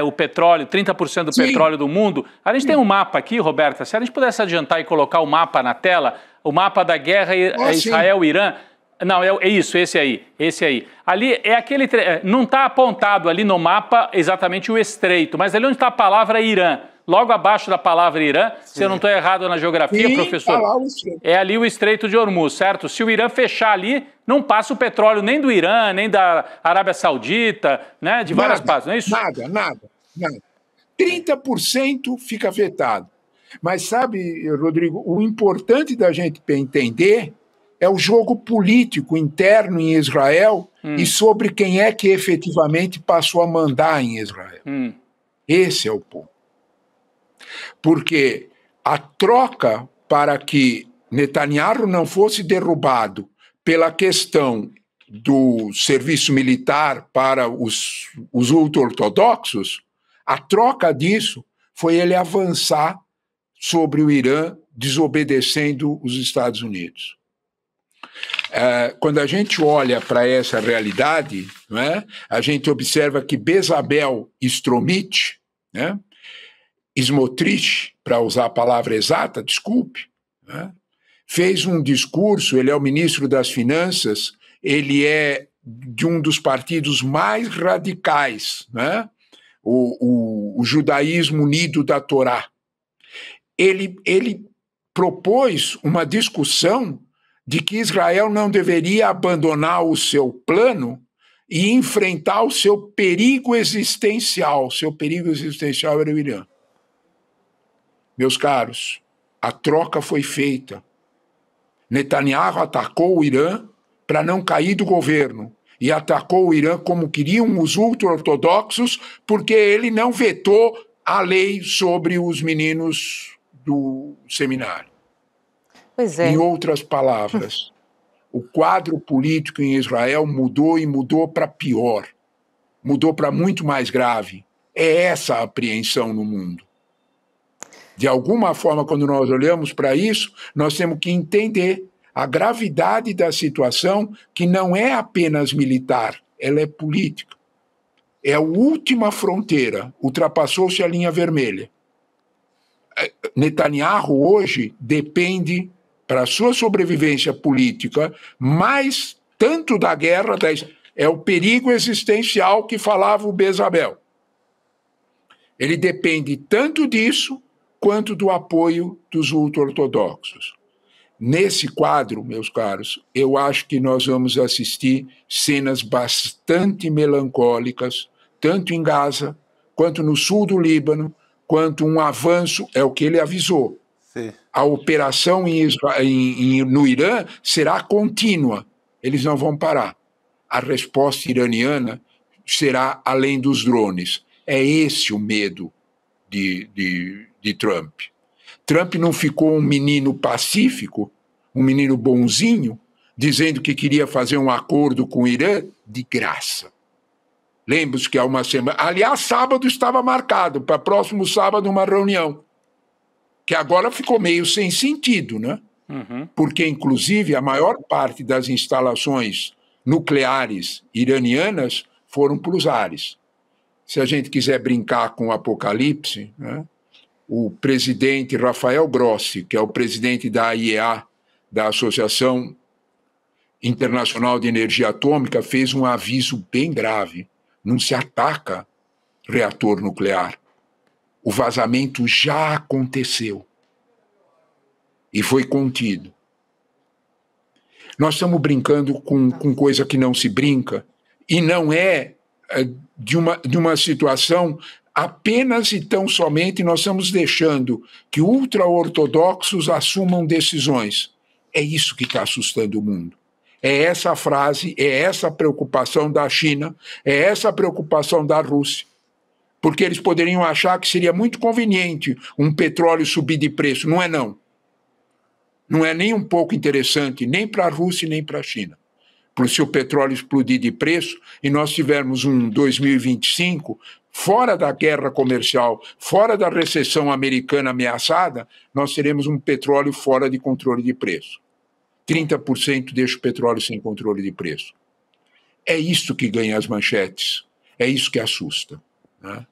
o petróleo, 30% do petróleo do mundo. A gente tem um mapa aqui, Roberta, se a gente pudesse adiantar e colocar o mapa na tela, o mapa da guerra Israel-Irã. Não, é isso, esse aí. Ali é aquele, não está apontado ali no mapa exatamente o estreito, mas ali onde está a palavra Irã. Logo abaixo da palavra Irã, se eu não estou errado na geografia, professor, é ali o Estreito de Hormuz, certo? Se o Irã fechar ali, não passa o petróleo nem do Irã, nem da Arábia Saudita, né, de várias partes, não é isso? Nada. 30% fica vetado. Mas sabe, Rodrigo, o importante da gente entender é o jogo político interno em Israel, e sobre quem é que efetivamente passou a mandar em Israel. Esse é o ponto. Porque a troca para que Netanyahu não fosse derrubado pela questão do serviço militar para os ultra-ortodoxos, a troca disso foi ele avançar sobre o Irã, desobedecendo os Estados Unidos. Quando a gente olha para essa realidade, né, a gente observa que Bezalel Smotrich, né, Smotrich, para usar a palavra exata, desculpe, né, fez um discurso, ele é o ministro das Finanças, ele é de um dos partidos mais radicais, né, o Judaísmo Unido da Torá. Ele propôs uma discussão de que Israel não deveria abandonar o seu plano e enfrentar o seu perigo existencial. Seu perigo existencial era o Irã. Meus caros, a troca foi feita. Netanyahu atacou o Irã para não cair do governo e atacou o Irã como queriam os ultra-ortodoxos porque ele não vetou a lei sobre os meninos do seminário. Pois é. Em outras palavras, o quadro político em Israel mudou e mudou para pior. Mudou para muito mais grave. É essa a apreensão no mundo. De alguma forma, quando nós olhamos para isso, nós temos que entender a gravidade da situação, que não é apenas militar, ela é política. É a última fronteira, ultrapassou-se a linha vermelha. Netanyahu hoje depende, para a sua sobrevivência política, mais tanto da guerra, é o perigo existencial que falava o Bezalel. Ele depende tanto disso, quanto do apoio dos ultra-ortodoxos. Nesse quadro, meus caros, eu acho que nós vamos assistir cenas bastante melancólicas, tanto em Gaza, quanto no sul do Líbano, quanto um avanço, é o que ele avisou. Sim. A operação no Irã será contínua, eles não vão parar. A resposta iraniana será além dos drones. É esse o medo de Trump. Trump não ficou um menino pacífico, um menino bonzinho, dizendo que queria fazer um acordo com o Irã de graça. Lembra-se que há uma semana... Aliás, sábado estava marcado, para próximo sábado, uma reunião, que agora ficou meio sem sentido, né? Porque, inclusive, a maior parte das instalações nucleares iranianas foram para os ares. Se a gente quiser brincar com o apocalipse, né, o presidente Rafael Grossi, que é o presidente da AIEA, da Associação Internacional de Energia Atômica, fez um aviso bem grave. Não se ataca reator nuclear. O vazamento já aconteceu e foi contido. Nós estamos brincando com coisa que não se brinca, e não é de uma situação apenas e tão somente nós estamos deixando que ultra-ortodoxos assumam decisões. É isso que está assustando o mundo. É essa frase, é essa preocupação da China, é essa preocupação da Rússia. Porque eles poderiam achar que seria muito conveniente um petróleo subir de preço. Não é, não. Não é nem um pouco interessante, nem para a Rússia nem para a China. Porque se o petróleo explodir de preço e nós tivermos um 2025 fora da guerra comercial, fora da recessão americana ameaçada, nós teremos um petróleo fora de controle de preço. 30% deixa o petróleo sem controle de preço. É isso que ganha as manchetes. É isso que assusta, né?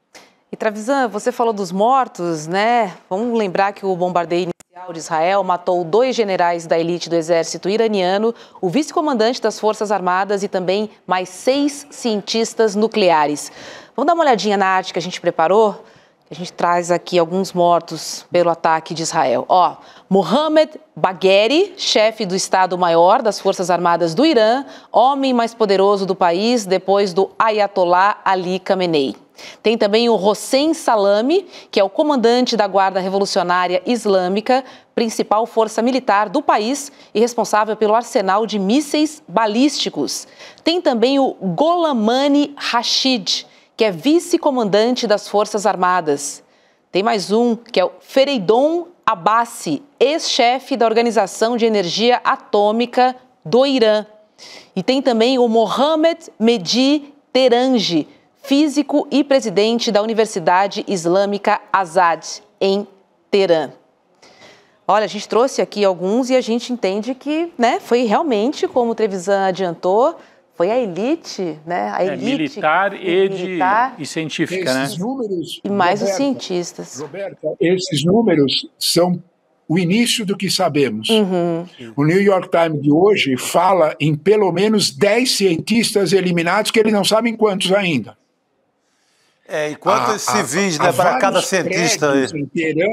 E, Trevisan, você falou dos mortos, né? Vamos lembrar que o bombardeio inicial de Israel matou 2 generais da elite do exército iraniano, o vice-comandante das Forças Armadas e também mais 6 cientistas nucleares. Vamos dar uma olhadinha na arte que a gente preparou? A gente traz aqui alguns mortos pelo ataque de Israel. Ó, Mohammad Bagheri, chefe do Estado-Maior das Forças Armadas do Irã, homem mais poderoso do país depois do Ayatollah Ali Khamenei. Tem também o Hossein Salami, que é o comandante da Guarda Revolucionária Islâmica, principal força militar do país e responsável pelo arsenal de mísseis balísticos. Tem também o Golamani Rashid, que é vice-comandante das Forças Armadas. Tem mais um, que é o Fereidon Abbasi, ex-chefe da Organização de Energia Atômica do Irã. E tem também o Mohamed Mehdi Teranji, físico e presidente da Universidade Islâmica Azad, em Teherã. Olha, a gente trouxe aqui alguns e a gente entende que, né, foi realmente, como o Trevisan adiantou, foi a elite, né? A elite militar e científica, esses números, e mais Roberta, os cientistas. Roberta, esses números são o início do que sabemos. O New York Times de hoje fala em pelo menos 10 cientistas eliminados, que eles não sabem quantos ainda. E quantos civis, né, para cada cientista? Em Teherã,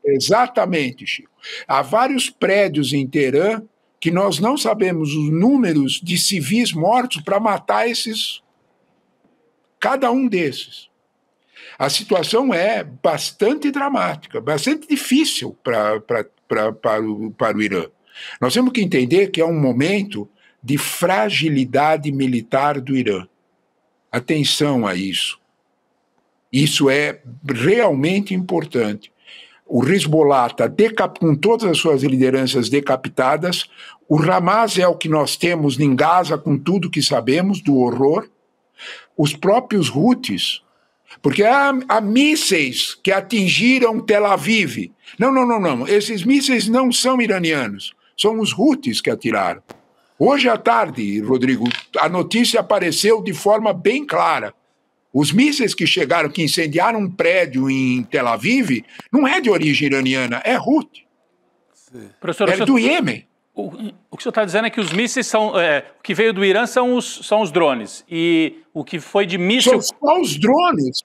exatamente, Chico. Há vários prédios em Teherã que nós não sabemos os números de civis mortos para matar cada um desses. A situação é bastante dramática, bastante difícil para o Irã. Nós temos que entender que é um momento de fragilidade militar do Irã. Atenção a isso. Isso é realmente importante. O Hezbollah está com todas as suas lideranças decapitadas. O Hamas é o que nós temos em Gaza, com tudo que sabemos do horror. Os próprios Houthis, porque há mísseis que atingiram Tel Aviv. Não. Esses mísseis não são iranianos. São os Houthis que atiraram. Hoje à tarde, Rodrigo, a notícia apareceu de forma bem clara. Os mísseis que chegaram, que incendiaram um prédio em Tel Aviv, não é de origem iraniana, é Houthi. Professor, é do Iêmen. O que o senhor está dizendo é que os mísseis são... o que veio do Irã são os drones. E o que foi de míssil... São só os drones.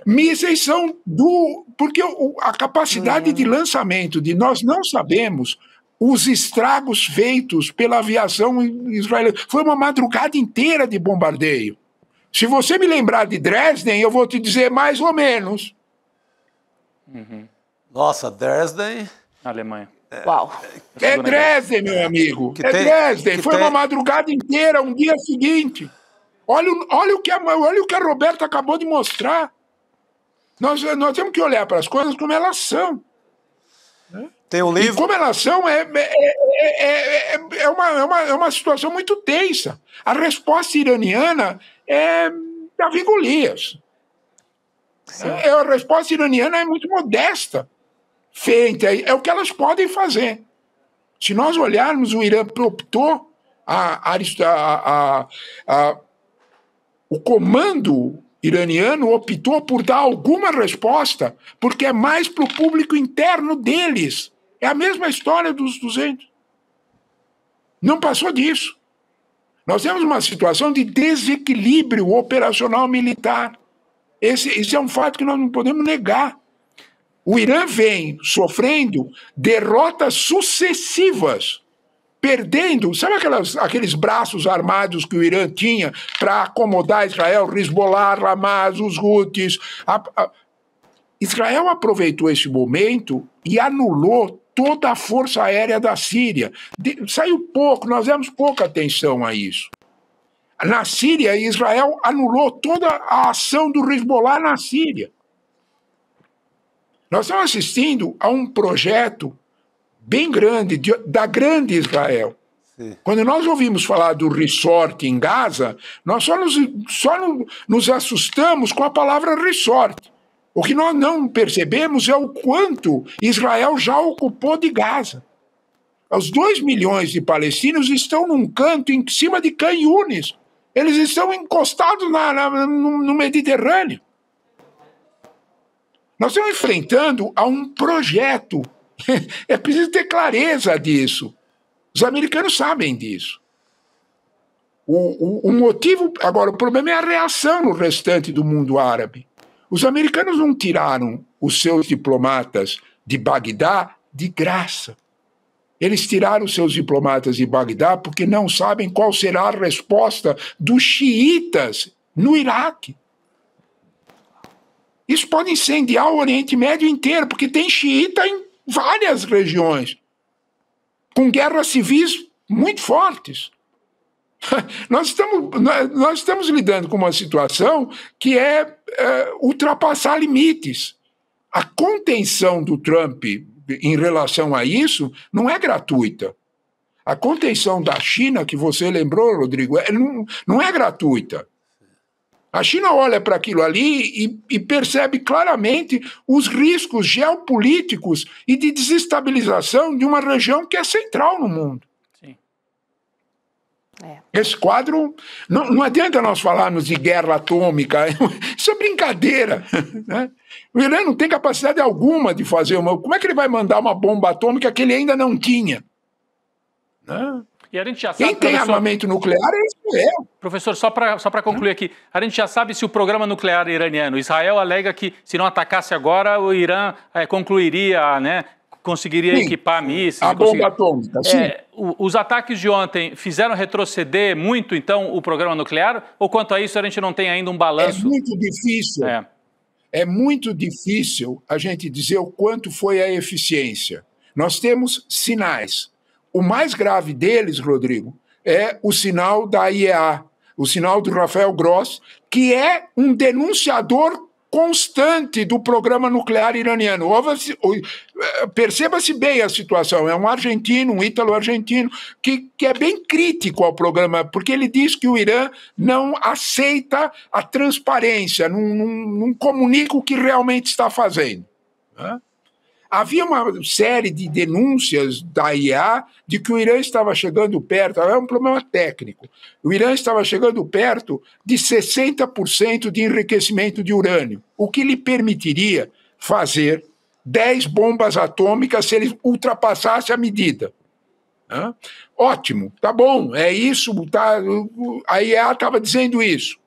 Mísseis são do... Porque a capacidade de lançamento nós não sabemos os estragos feitos pela aviação israelense. Foi uma madrugada inteira de bombardeio. Se você me lembrar de Dresden, eu vou te dizer mais ou menos. Nossa, Dresden... Alemanha. Uau. É Dresden, meu amigo. Dresden. Foi uma madrugada inteira, um dia seguinte. Olha o que a Roberta acabou de mostrar. Nós temos que olhar para as coisas como elas são. Tem um livro... E como elas são, é uma situação muito tensa. A resposta iraniana é Davi Golias. A resposta iraniana é muito modesta. É o que elas podem fazer. Se nós olharmos, o Irã optou, o comando iraniano optou por dar alguma resposta, porque é mais para o público interno deles. É a mesma história dos 200. Não passou disso. Nós temos uma situação de desequilíbrio operacional militar. Esse é um fato que nós não podemos negar. O Irã vem sofrendo derrotas sucessivas, perdendo, sabe aqueles braços armados que o Irã tinha para acomodar Israel, Hezbollah, Hamas, os Houthis. Israel aproveitou esse momento e anulou toda a força aérea da Síria. Saiu pouco, nós demos pouca atenção a isso. Na Síria, Israel anulou toda a ação do Hezbollah na Síria. Nós estamos assistindo a um projeto bem grande, da grande Israel. Sim. Quando nós ouvimos falar do resort em Gaza, nós só nos assustamos com a palavra resort. O que nós não percebemos é o quanto Israel já ocupou de Gaza. Os 2 milhões de palestinos estão num canto em cima de Khan Yunis. Eles estão encostados no Mediterrâneo. Nós estamos enfrentando a um projeto. É preciso ter clareza disso. Os americanos sabem disso. O motivo... Agora, o problema é a reação no restante do mundo árabe. Os americanos não tiraram os seus diplomatas de Bagdá de graça. Eles tiraram os seus diplomatas de Bagdá porque não sabem qual será a resposta dos xiitas no Iraque. Isso pode incendiar o Oriente Médio inteiro, porque tem xiita em várias regiões, com guerras civis muito fortes. Nós estamos lidando com uma situação que é ultrapassar limites. A contenção do Trump em relação a isso não é gratuita. A contenção da China, que você lembrou, Rodrigo, não é gratuita. A China olha para aquilo ali e percebe claramente os riscos geopolíticos e de desestabilização de uma região que é central no mundo. Sim. Esse quadro, não adianta nós falarmos de guerra atômica, isso é brincadeira. Né? O Irã não tem capacidade alguma de fazer uma... Como é que ele vai mandar uma bomba atômica que ele ainda não tinha? Né? E a gente já sabe, quem tem armamento nuclear é Israel. Professor, só para concluir aqui, a gente já sabe se o programa nuclear iraniano, Israel alega que se não atacasse agora, o Irã concluiria, né, conseguiria equipar mísseis. A bomba atômica, sim. Os ataques de ontem fizeram retroceder muito, então, o programa nuclear? Ou quanto a isso a gente não tem ainda um balanço? É muito difícil. É muito difícil a gente dizer o quanto foi a eficiência. Nós temos sinais. O mais grave deles, Rodrigo, é o sinal da IEA, o sinal do Rafael Gross, que é um denunciador constante do programa nuclear iraniano. Perceba-se bem a situação. É um argentino, um ítalo-argentino, que é bem crítico ao programa, porque ele diz que o Irã não aceita a transparência, não comunica o que realmente está fazendo. Né? Havia uma série de denúncias da IEA de que o Irã estava chegando perto, é um problema técnico, o Irã estava chegando perto de 60% de enriquecimento de urânio, o que lhe permitiria fazer 10 bombas atômicas se ele ultrapassasse a medida. Ótimo, tá bom, é isso, a IEA estava dizendo isso.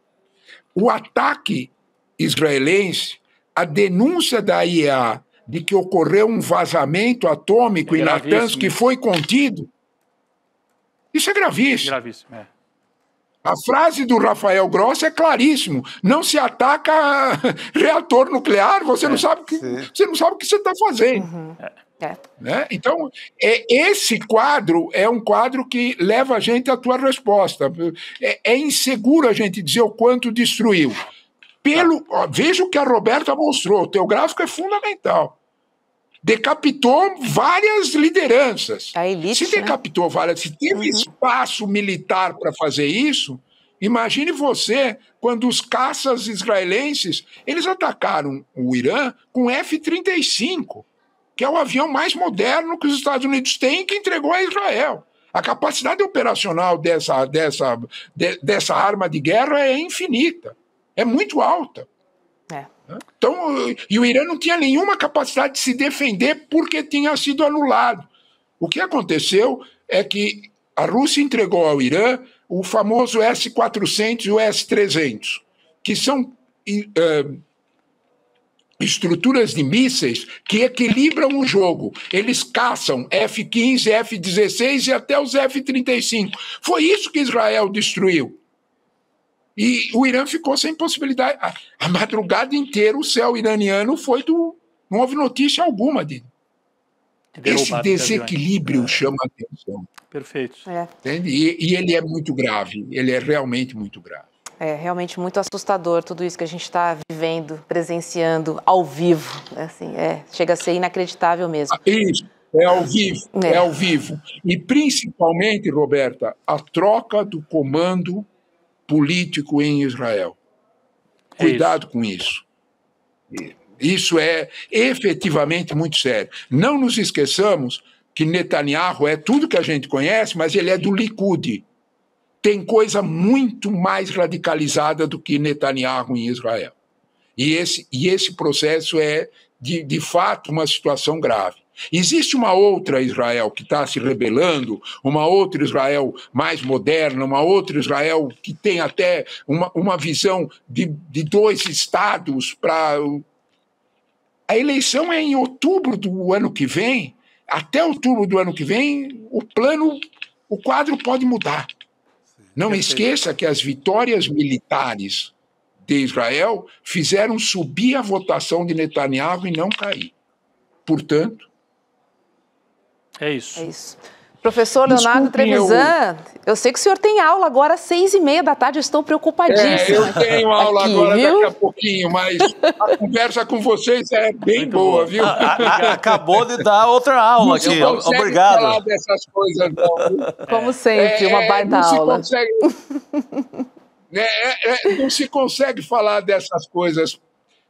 O ataque israelense, a denúncia da IEA de que ocorreu um vazamento atômico em Natanz que foi contido, isso é gravíssimo. Gravíssimo, A frase do Rafael Gross é claríssimo. Não se ataca reator nuclear, você não sabe o que você está fazendo. Uhum. Né? Então, esse quadro é um quadro que leva a gente à tua resposta. É inseguro a gente dizer o quanto destruiu. Veja o que a Roberta mostrou, o teu gráfico é fundamental. Decapitou várias lideranças. A elite, se decapitou várias, se teve espaço militar para fazer isso, imagine você quando os caças israelenses, eles atacaram o Irã com F-35, que é o avião mais moderno que os Estados Unidos têm e que entregou a Israel. A capacidade operacional dessa arma de guerra é infinita. É muito alta. Então, e o Irã não tinha nenhuma capacidade de se defender porque tinha sido anulado. O que aconteceu é que a Rússia entregou ao Irã o famoso S-400 e o S-300, que são estruturas de mísseis que equilibram o jogo. Eles caçam F-15, F-16 e até os F-35. Foi isso que Israel destruiu. E o Irã ficou sem possibilidade. A madrugada inteira o céu iraniano não houve notícia alguma de esse desequilíbrio chama a atenção. Perfeito. Entende? E ele é muito grave, ele é realmente muito grave. É realmente muito assustador tudo isso que a gente está vivendo, presenciando ao vivo. Assim, chega a ser inacreditável mesmo. Isso, é ao vivo, é ao vivo. E principalmente, Roberta, a troca do comando político em Israel. Cuidado com isso. Isso é efetivamente muito sério. Não nos esqueçamos que Netanyahu é tudo que a gente conhece, mas ele é do Likud. Tem coisa muito mais radicalizada do que Netanyahu em Israel. E esse processo é, de fato, uma situação grave. Existe uma outra Israel que está se rebelando, uma outra Israel mais moderna, uma outra Israel que tem até uma visão de 2 estados para... A eleição é em outubro do ano que vem. Até outubro do ano que vem, o quadro pode mudar. Não esqueça que as vitórias militares de Israel fizeram subir a votação de Netanyahu e não cair. Portanto... É isso. Professor Leonardo Trevisan, eu sei que o senhor tem aula agora às 6h30 eu estou preocupadíssima. Eu tenho aula aqui, agora, viu? Daqui a pouquinho, mas a conversa com vocês é bem muito boa, viu? Acabou de dar outra aula aqui, obrigado. Não falar dessas coisas, não. Como sempre, uma baita aula. Não se consegue falar dessas coisas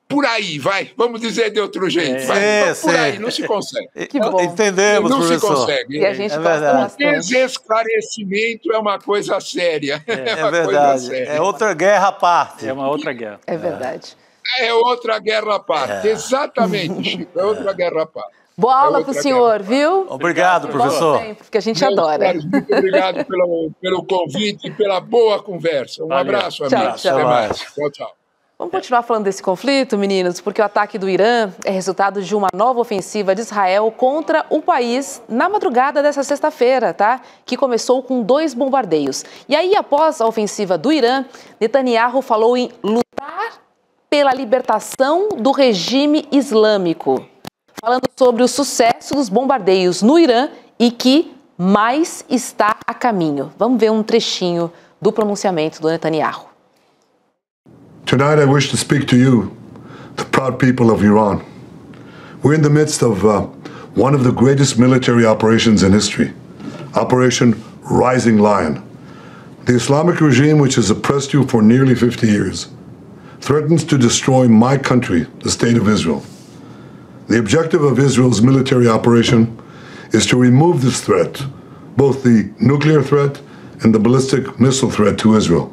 por aí, vamos dizer de outro jeito. Por aí, não se consegue. Que bom. Entendemos, não professor. Não se consegue. E a gente gosta bastante. O desesclarecimento é uma coisa séria. É verdade. Séria. É outra guerra à parte. É uma outra guerra. É verdade. É outra guerra à parte. Exatamente, Chico. É outra guerra à parte. Boa aula para o senhor, viu? Obrigado, professor. Sempre, porque a gente adora. Muito obrigado pelo convite e pela boa conversa. Um abraço, amigos. Tchau. Até mais. Tchau. Vamos continuar falando desse conflito, meninos, porque o ataque do Irã é resultado de uma nova ofensiva de Israel contra o país na madrugada dessa sexta-feira, tá? Que começou com 2 bombardeios. E aí, após a ofensiva do Irã, Netanyahu falou em lutar pela libertação do regime islâmico, falando sobre o sucesso dos bombardeios no Irã e que mais está a caminho. Vamos ver um trechinho do pronunciamento do Netanyahu. Tonight I wish to speak to you, the proud people of Iran. We're in the midst of one of the greatest military operations in history, Operation Rising Lion. The Islamic regime, which has oppressed you for nearly 50 years, threatens to destroy my country, the State of Israel. The objective of Israel's military operation is to remove this threat, both the nuclear threat and the ballistic missile threat to Israel.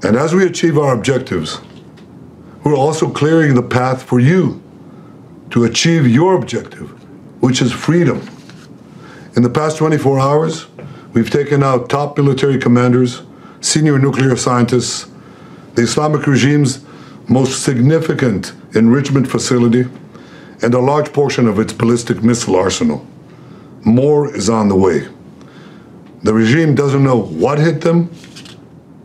And as we achieve our objectives, we're also clearing the path for you to achieve your objective, which is freedom. In the past 24 hours, we've taken out top military commanders, senior nuclear scientists, the Islamic regime's most significant enrichment facility, and a large portion of its ballistic missile arsenal. More is on the way. The regime doesn't know what hit them.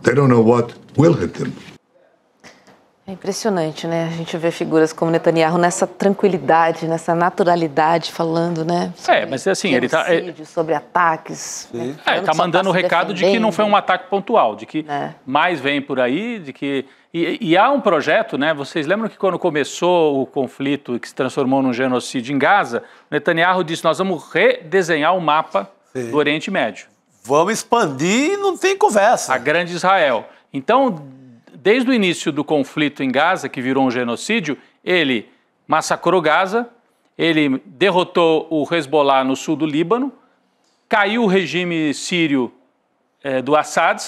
They don't know what will hit them. É impressionante, né? A gente vê figuras como Netanyahu nessa tranquilidade, nessa naturalidade, falando, né? Mas assim, ele tá sobre ataques. Né? Ele tá mandando o recado de que não foi um ataque pontual, de que mais vem por aí, de que e há um projeto, né? Vocês lembram que quando começou o conflito que se transformou num genocídio em Gaza, Netanyahu disse: nós vamos redesenhar o mapa do Oriente Médio. Vamos expandir e não tem conversa. A grande Israel. Então, desde o início do conflito em Gaza, que virou um genocídio, ele massacrou Gaza, ele derrotou o Hezbollah no sul do Líbano, caiu o regime sírio do Assad,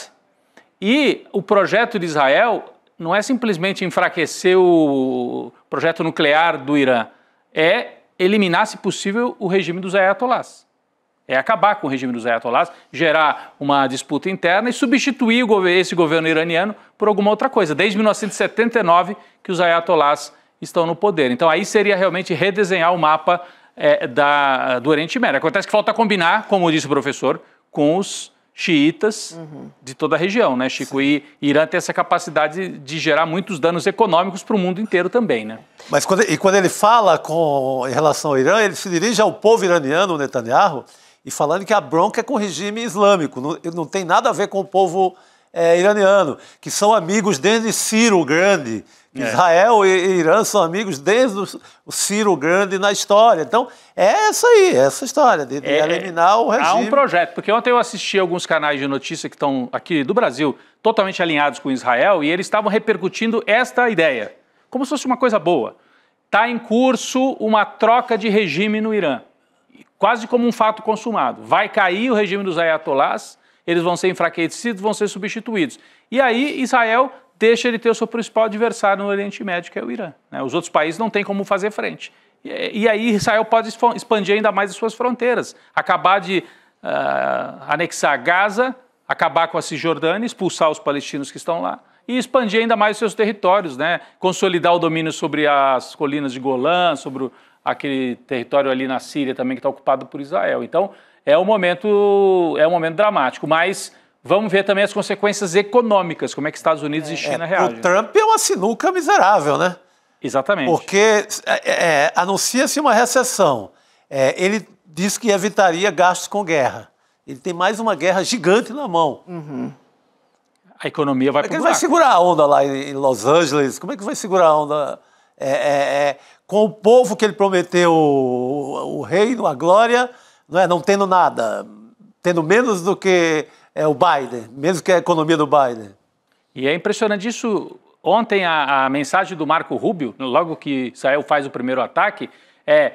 e o projeto de Israel não é simplesmente enfraquecer o projeto nuclear do Irã, é eliminar, se possível, o regime dos ayatollahs. É acabar com o regime dos ayatollahs, gerar uma disputa interna e substituir esse governo iraniano por alguma outra coisa. Desde 1979 que os ayatollahs estão no poder. Então aí seria realmente redesenhar o mapa do Oriente Médio. Acontece que falta combinar, como disse o professor, com os xiitas de toda a região, né, Chico? E Irã tem essa capacidade de gerar muitos danos econômicos para o mundo inteiro também, né? Mas quando ele fala em relação ao Irã, ele se dirige ao povo iraniano, o Netanyahu, e falando que a bronca é com o regime islâmico, não tem nada a ver com o povo iraniano, que são amigos desde Ciro o Grande. Israel e Irã são amigos desde o Ciro o Grande na história. Então, é essa história de eliminar o regime. Há um projeto, porque ontem eu assisti alguns canais de notícia que estão aqui do Brasil, totalmente alinhados com Israel, e eles estavam repercutindo esta ideia, como se fosse uma coisa boa. Está em curso uma troca de regime no Irã. Quase como um fato consumado. Vai cair o regime dos ayatollahs, eles vão ser enfraquecidos, vão ser substituídos. E aí Israel deixa de ter o seu principal adversário no Oriente Médio, que é o Irã. Os outros países não têm como fazer frente. E aí Israel pode expandir ainda mais as suas fronteiras, acabar de anexar Gaza, acabar com a Cisjordânia, expulsar os palestinos que estão lá e expandir ainda mais os seus territórios, né? Consolidar o domínio sobre as colinas de Golã, sobre aquele território ali na Síria também que está ocupado por Israel. Então, é um momento dramático, mas vamos ver também as consequências econômicas, como é que Estados Unidos e China reagem. O Trump é uma sinuca miserável, né? Exatamente. Porque anuncia-se uma recessão. Ele disse que evitaria gastos com guerra. Ele tem mais uma guerra gigante na mão. Uhum. A economia vai Como é que ele vai segurar a onda lá em Los Angeles? Como é que vai segurar a onda com o povo que ele prometeu o reino, a glória, não tendo nada, tendo menos do que o Biden, menos que a economia do Biden? E é impressionante isso. Ontem a mensagem do Marco Rubio, logo que Israel faz o primeiro ataque,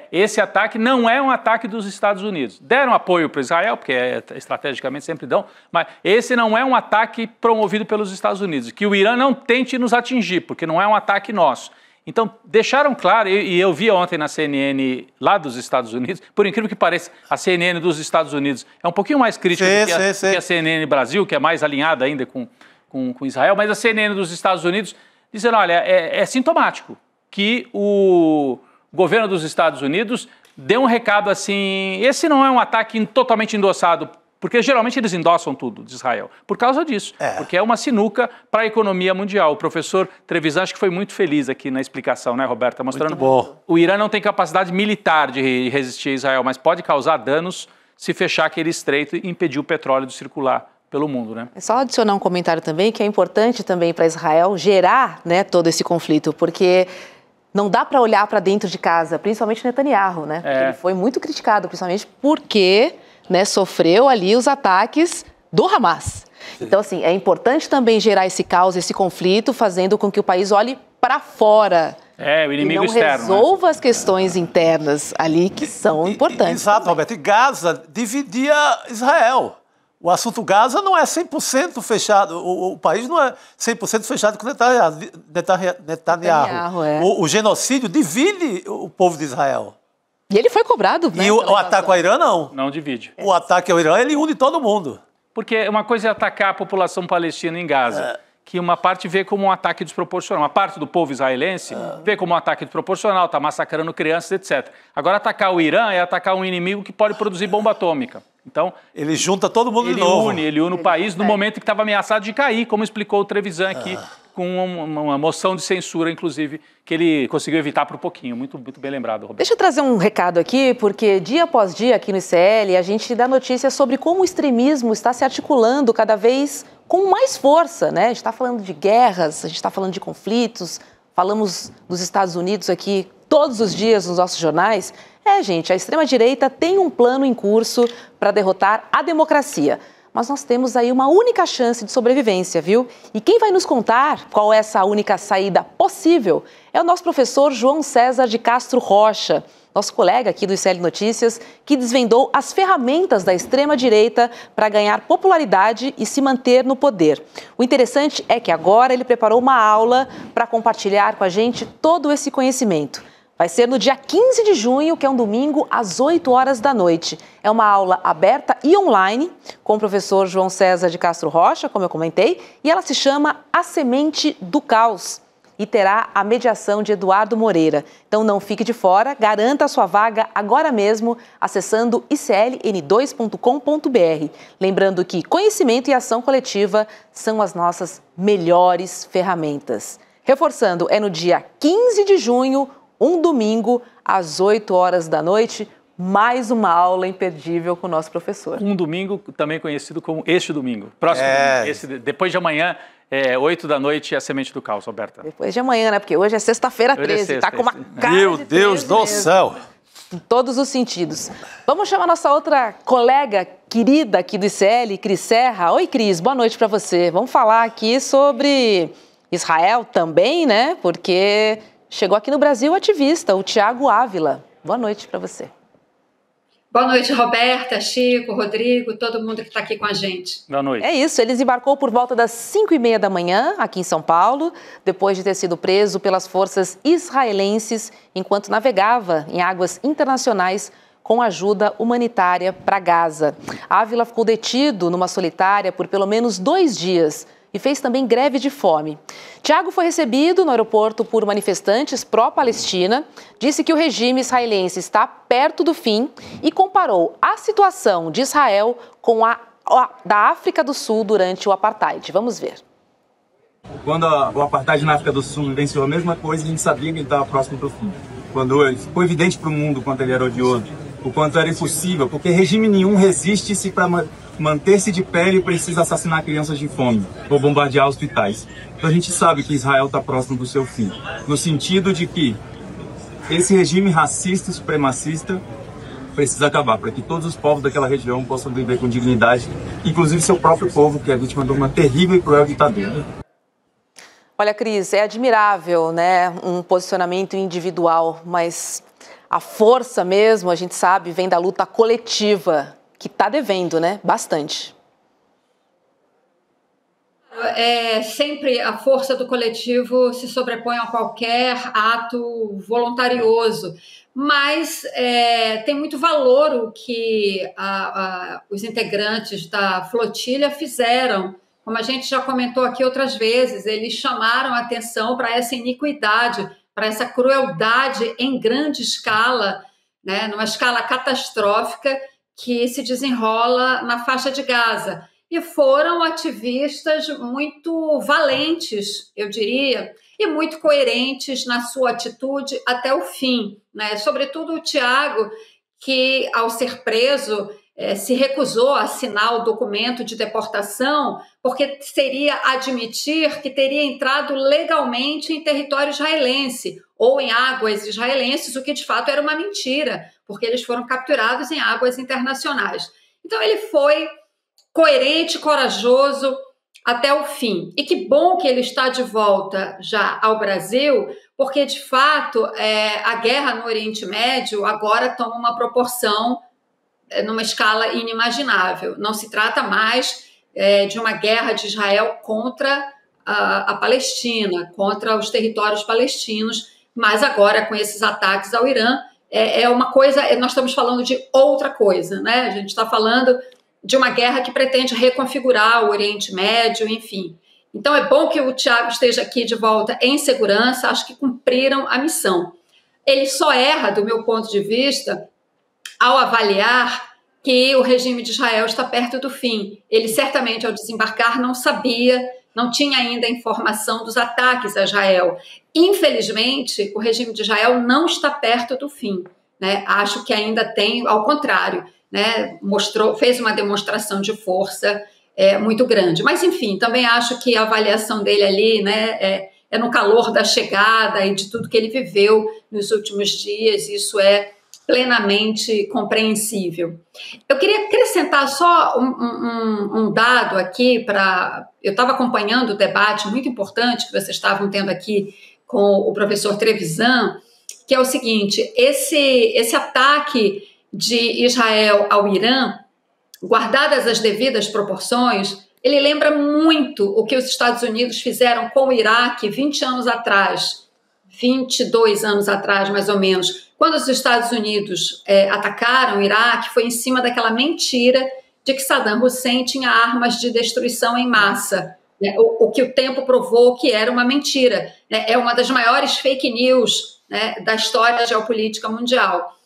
esse ataque não é um ataque dos Estados Unidos. Deram apoio para Israel, porque estrategicamente sempre dão, mas esse não é um ataque promovido pelos Estados Unidos. Que o Irã não tente nos atingir, porque não é um ataque nosso. Então, deixaram claro, e eu vi ontem na CNN lá dos Estados Unidos, por incrível que pareça, a CNN dos Estados Unidos é um pouquinho mais crítica que a CNN Brasil, que é mais alinhada ainda com Israel, mas a CNN dos Estados Unidos dizendo, olha, é sintomático que o governo dos Estados Unidos deu um recado assim, esse não é um ataque totalmente endossado, porque geralmente eles endossam tudo de Israel, por causa disso, porque é uma sinuca para a economia mundial. O professor Trevisan acho que foi muito feliz aqui na explicação, né, Roberta? Mostrando que o Irã não tem capacidade militar de resistir a Israel, mas pode causar danos se fechar aquele estreito e impedir o petróleo de circular pelo mundo, né? É só adicionar um comentário também, que é importante também para Israel gerar, né, todo esse conflito, porque não dá para olhar para dentro de casa, principalmente Netanyahu, né? Ele foi muito criticado, principalmente porque, né, sofreu ali os ataques do Hamas. Então, assim, é importante também gerar esse caos, esse conflito, fazendo com que o país olhe para fora. O inimigo e não externo. Resolva as questões internas ali que são importantes. Exato, Roberto. E Gaza dividia Israel. O assunto Gaza não é 100% fechado, o país não é 100% fechado com Netanyahu. O genocídio divide o povo de Israel. E ele foi cobrado, né? E o ataque ao Irã, não. Não divide. O ataque ao Irã, ele une todo mundo. Porque uma coisa é atacar a população palestina em Gaza, que uma parte vê como um ataque desproporcional. Uma parte do povo israelense vê como um ataque desproporcional, está massacrando crianças, etc. Agora, atacar o Irã é atacar um inimigo que pode produzir bomba atômica. Então, ele junta todo mundo de novo. Ele une o país no momento que estava ameaçado de cair, como explicou o Trevisan aqui, com uma moção de censura, inclusive, que ele conseguiu evitar por pouquinho. Muito, muito bem lembrado, Roberto. Deixa eu trazer um recado aqui, porque dia após dia aqui no ICL a gente dá notícias sobre como o extremismo está se articulando cada vez com mais força, né? A gente está falando de guerras, a gente está falando de conflitos, falamos dos Estados Unidos aqui todos os dias nos nossos jornais. Gente, a extrema-direita tem um plano em curso para derrotar a democracia. Mas nós temos aí uma única chance de sobrevivência, viu? E quem vai nos contar qual é essa única saída possível é o nosso professor João César de Castro Rocha, nosso colega aqui do ICL Notícias, que desvendou as ferramentas da extrema-direita para ganhar popularidade e se manter no poder. O interessante é que agora ele preparou uma aula para compartilhar com a gente todo esse conhecimento. Vai ser no dia 15 de junho, que é um domingo, às 8 horas da noite. É uma aula aberta e online com o professor João César de Castro Rocha, como eu comentei, e ela se chama A Semente do Caos e terá a mediação de Eduardo Moreira. Então não fique de fora, garanta a sua vaga agora mesmo acessando icln2.com.br. Lembrando que conhecimento e ação coletiva são as nossas melhores ferramentas. Reforçando, é no dia 15 de junho, um domingo, às 8 horas da noite, mais uma aula imperdível com o nosso professor. Um domingo também conhecido como Este Domingo. Próximo domingo, depois de amanhã, 8 da noite, A Semente do Caos, Roberta. Depois de amanhã, né? Porque hoje é sexta-feira 13, tá com uma cara Meu de Deus do céu! Em todos os sentidos. Vamos chamar nossa outra colega querida aqui do ICL, Cris Serra. Oi, Cris, boa noite para você. Vamos falar aqui sobre Israel também, né? Porque chegou aqui no Brasil o ativista, o Thiago Ávila. Boa noite para você. Boa noite, Roberta, Chico, Rodrigo, todo mundo que está aqui com a gente. Boa noite. É isso, ele desembarcou por volta das 5h30 da manhã, aqui em São Paulo, depois de ter sido preso pelas forças israelenses enquanto navegava em águas internacionais com ajuda humanitária para Gaza. Ávila ficou detido numa solitária por pelo menos 2 dias e fez também greve de fome. Thiago foi recebido no aeroporto por manifestantes pró-Palestina, disse que o regime israelense está perto do fim e comparou a situação de Israel com a da África do Sul durante o Apartheid. Vamos ver. Quando o Apartheid na África do Sul vivenciou a mesma coisa, a gente sabia que ele estava próximo do fim. Quando ficou evidente para o mundo o quanto ele era odioso, o quanto era impossível, porque regime nenhum resiste se para manter-se de pé ele precisa assassinar crianças de fome ou bombardear hospitais. Então a gente sabe que Israel está próximo do seu fim, no sentido de que esse regime racista e supremacista precisa acabar, para que todos os povos daquela região possam viver com dignidade, inclusive seu próprio povo, que é vítima de uma terrível e cruel ditadura. Olha, Cris, é admirável, né, um posicionamento individual, mas a força mesmo, a gente sabe, vem da luta coletiva, que está devendo, né, bastante. Sempre a força do coletivo se sobrepõe a qualquer ato voluntarioso, mas tem muito valor o que os integrantes da flotilha fizeram. Como a gente já comentou aqui outras vezes, eles chamaram a atenção para essa iniquidade, para essa crueldade em grande escala, né, numa escala catastrófica que se desenrola na faixa de Gaza. E foram ativistas muito valentes, eu diria, e muito coerentes na sua atitude até o fim, né? Sobretudo o Tiago, que ao ser preso se recusou a assinar o documento de deportação porque seria admitir que teria entrado legalmente em território israelense ou em águas israelenses, o que de fato era uma mentira, porque eles foram capturados em águas internacionais. Então ele foi coerente, corajoso até o fim. E que bom que ele está de volta já ao Brasil, porque de fato a guerra no Oriente Médio agora toma uma proporção numa escala inimaginável. Não se trata mais de uma guerra de Israel contra a Palestina, contra os territórios palestinos, mas agora com esses ataques ao Irã, é uma coisa, nós estamos falando de outra coisa, né? A gente está falando de uma guerra que pretende reconfigurar o Oriente Médio, enfim. Então é bom que o Tiago esteja aqui de volta em segurança, acho que cumpriram a missão. Ele só erra, do meu ponto de vista, ao avaliar que o regime de Israel está perto do fim. Ele certamente, ao desembarcar, não sabia, não tinha ainda informação dos ataques a Israel. Infelizmente, o regime de Israel não está perto do fim, né? Acho que ainda tem, ao contrário, né? Fez uma demonstração de força muito grande. Mas, enfim, também acho que a avaliação dele ali, né, é no calor da chegada e de tudo que ele viveu nos últimos dias, isso é plenamente compreensível. Eu queria acrescentar só um dado aqui eu estava acompanhando o debate muito importante que vocês estavam tendo aqui com o professor Trevisan, que é o seguinte: esse ataque de Israel ao Irã, guardadas as devidas proporções, ele lembra muito o que os Estados Unidos fizeram com o Iraque 20 anos atrás, 22 anos atrás, mais ou menos. Quando os Estados Unidos atacaram o Iraque, foi em cima daquela mentira de que Saddam Hussein tinha armas de destruição em massa, né? O que o tempo provou que era uma mentira, né? É uma das maiores fake news, né, da história geopolítica mundial.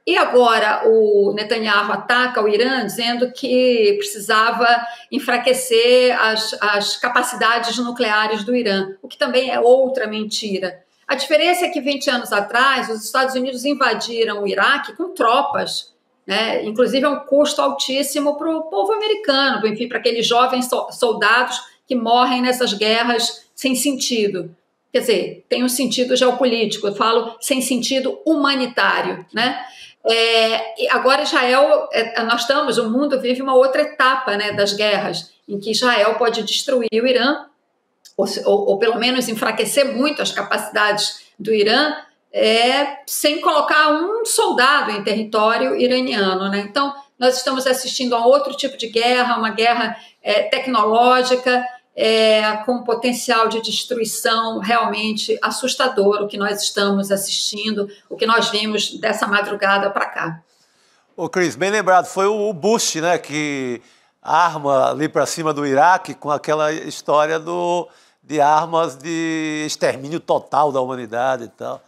E agora o Netanyahu ataca o Irã dizendo que precisava enfraquecer as capacidades nucleares do Irã, o que também é outra mentira. A diferença é que 20 anos atrás os Estados Unidos invadiram o Iraque com tropas, né? Inclusive é um custo altíssimo para o povo americano, enfim, para aqueles jovens soldados que morrem nessas guerras sem sentido. Quer dizer, tem um sentido geopolítico, eu falo sem sentido humanitário, né? Agora Israel, o mundo vive uma outra etapa, né, das guerras, em que Israel pode destruir o Irã, ou pelo menos enfraquecer muito as capacidades do Irã, sem colocar um soldado em território iraniano, né? Então, nós estamos assistindo a outro tipo de guerra, uma guerra tecnológica, com potencial de destruição realmente assustador, o que nós estamos assistindo, o que nós vimos dessa madrugada para cá. Ô Cris, bem lembrado, foi o Bush, né, que arma ali para cima do Iraque com aquela história de armas de extermínio total da humanidade e tal.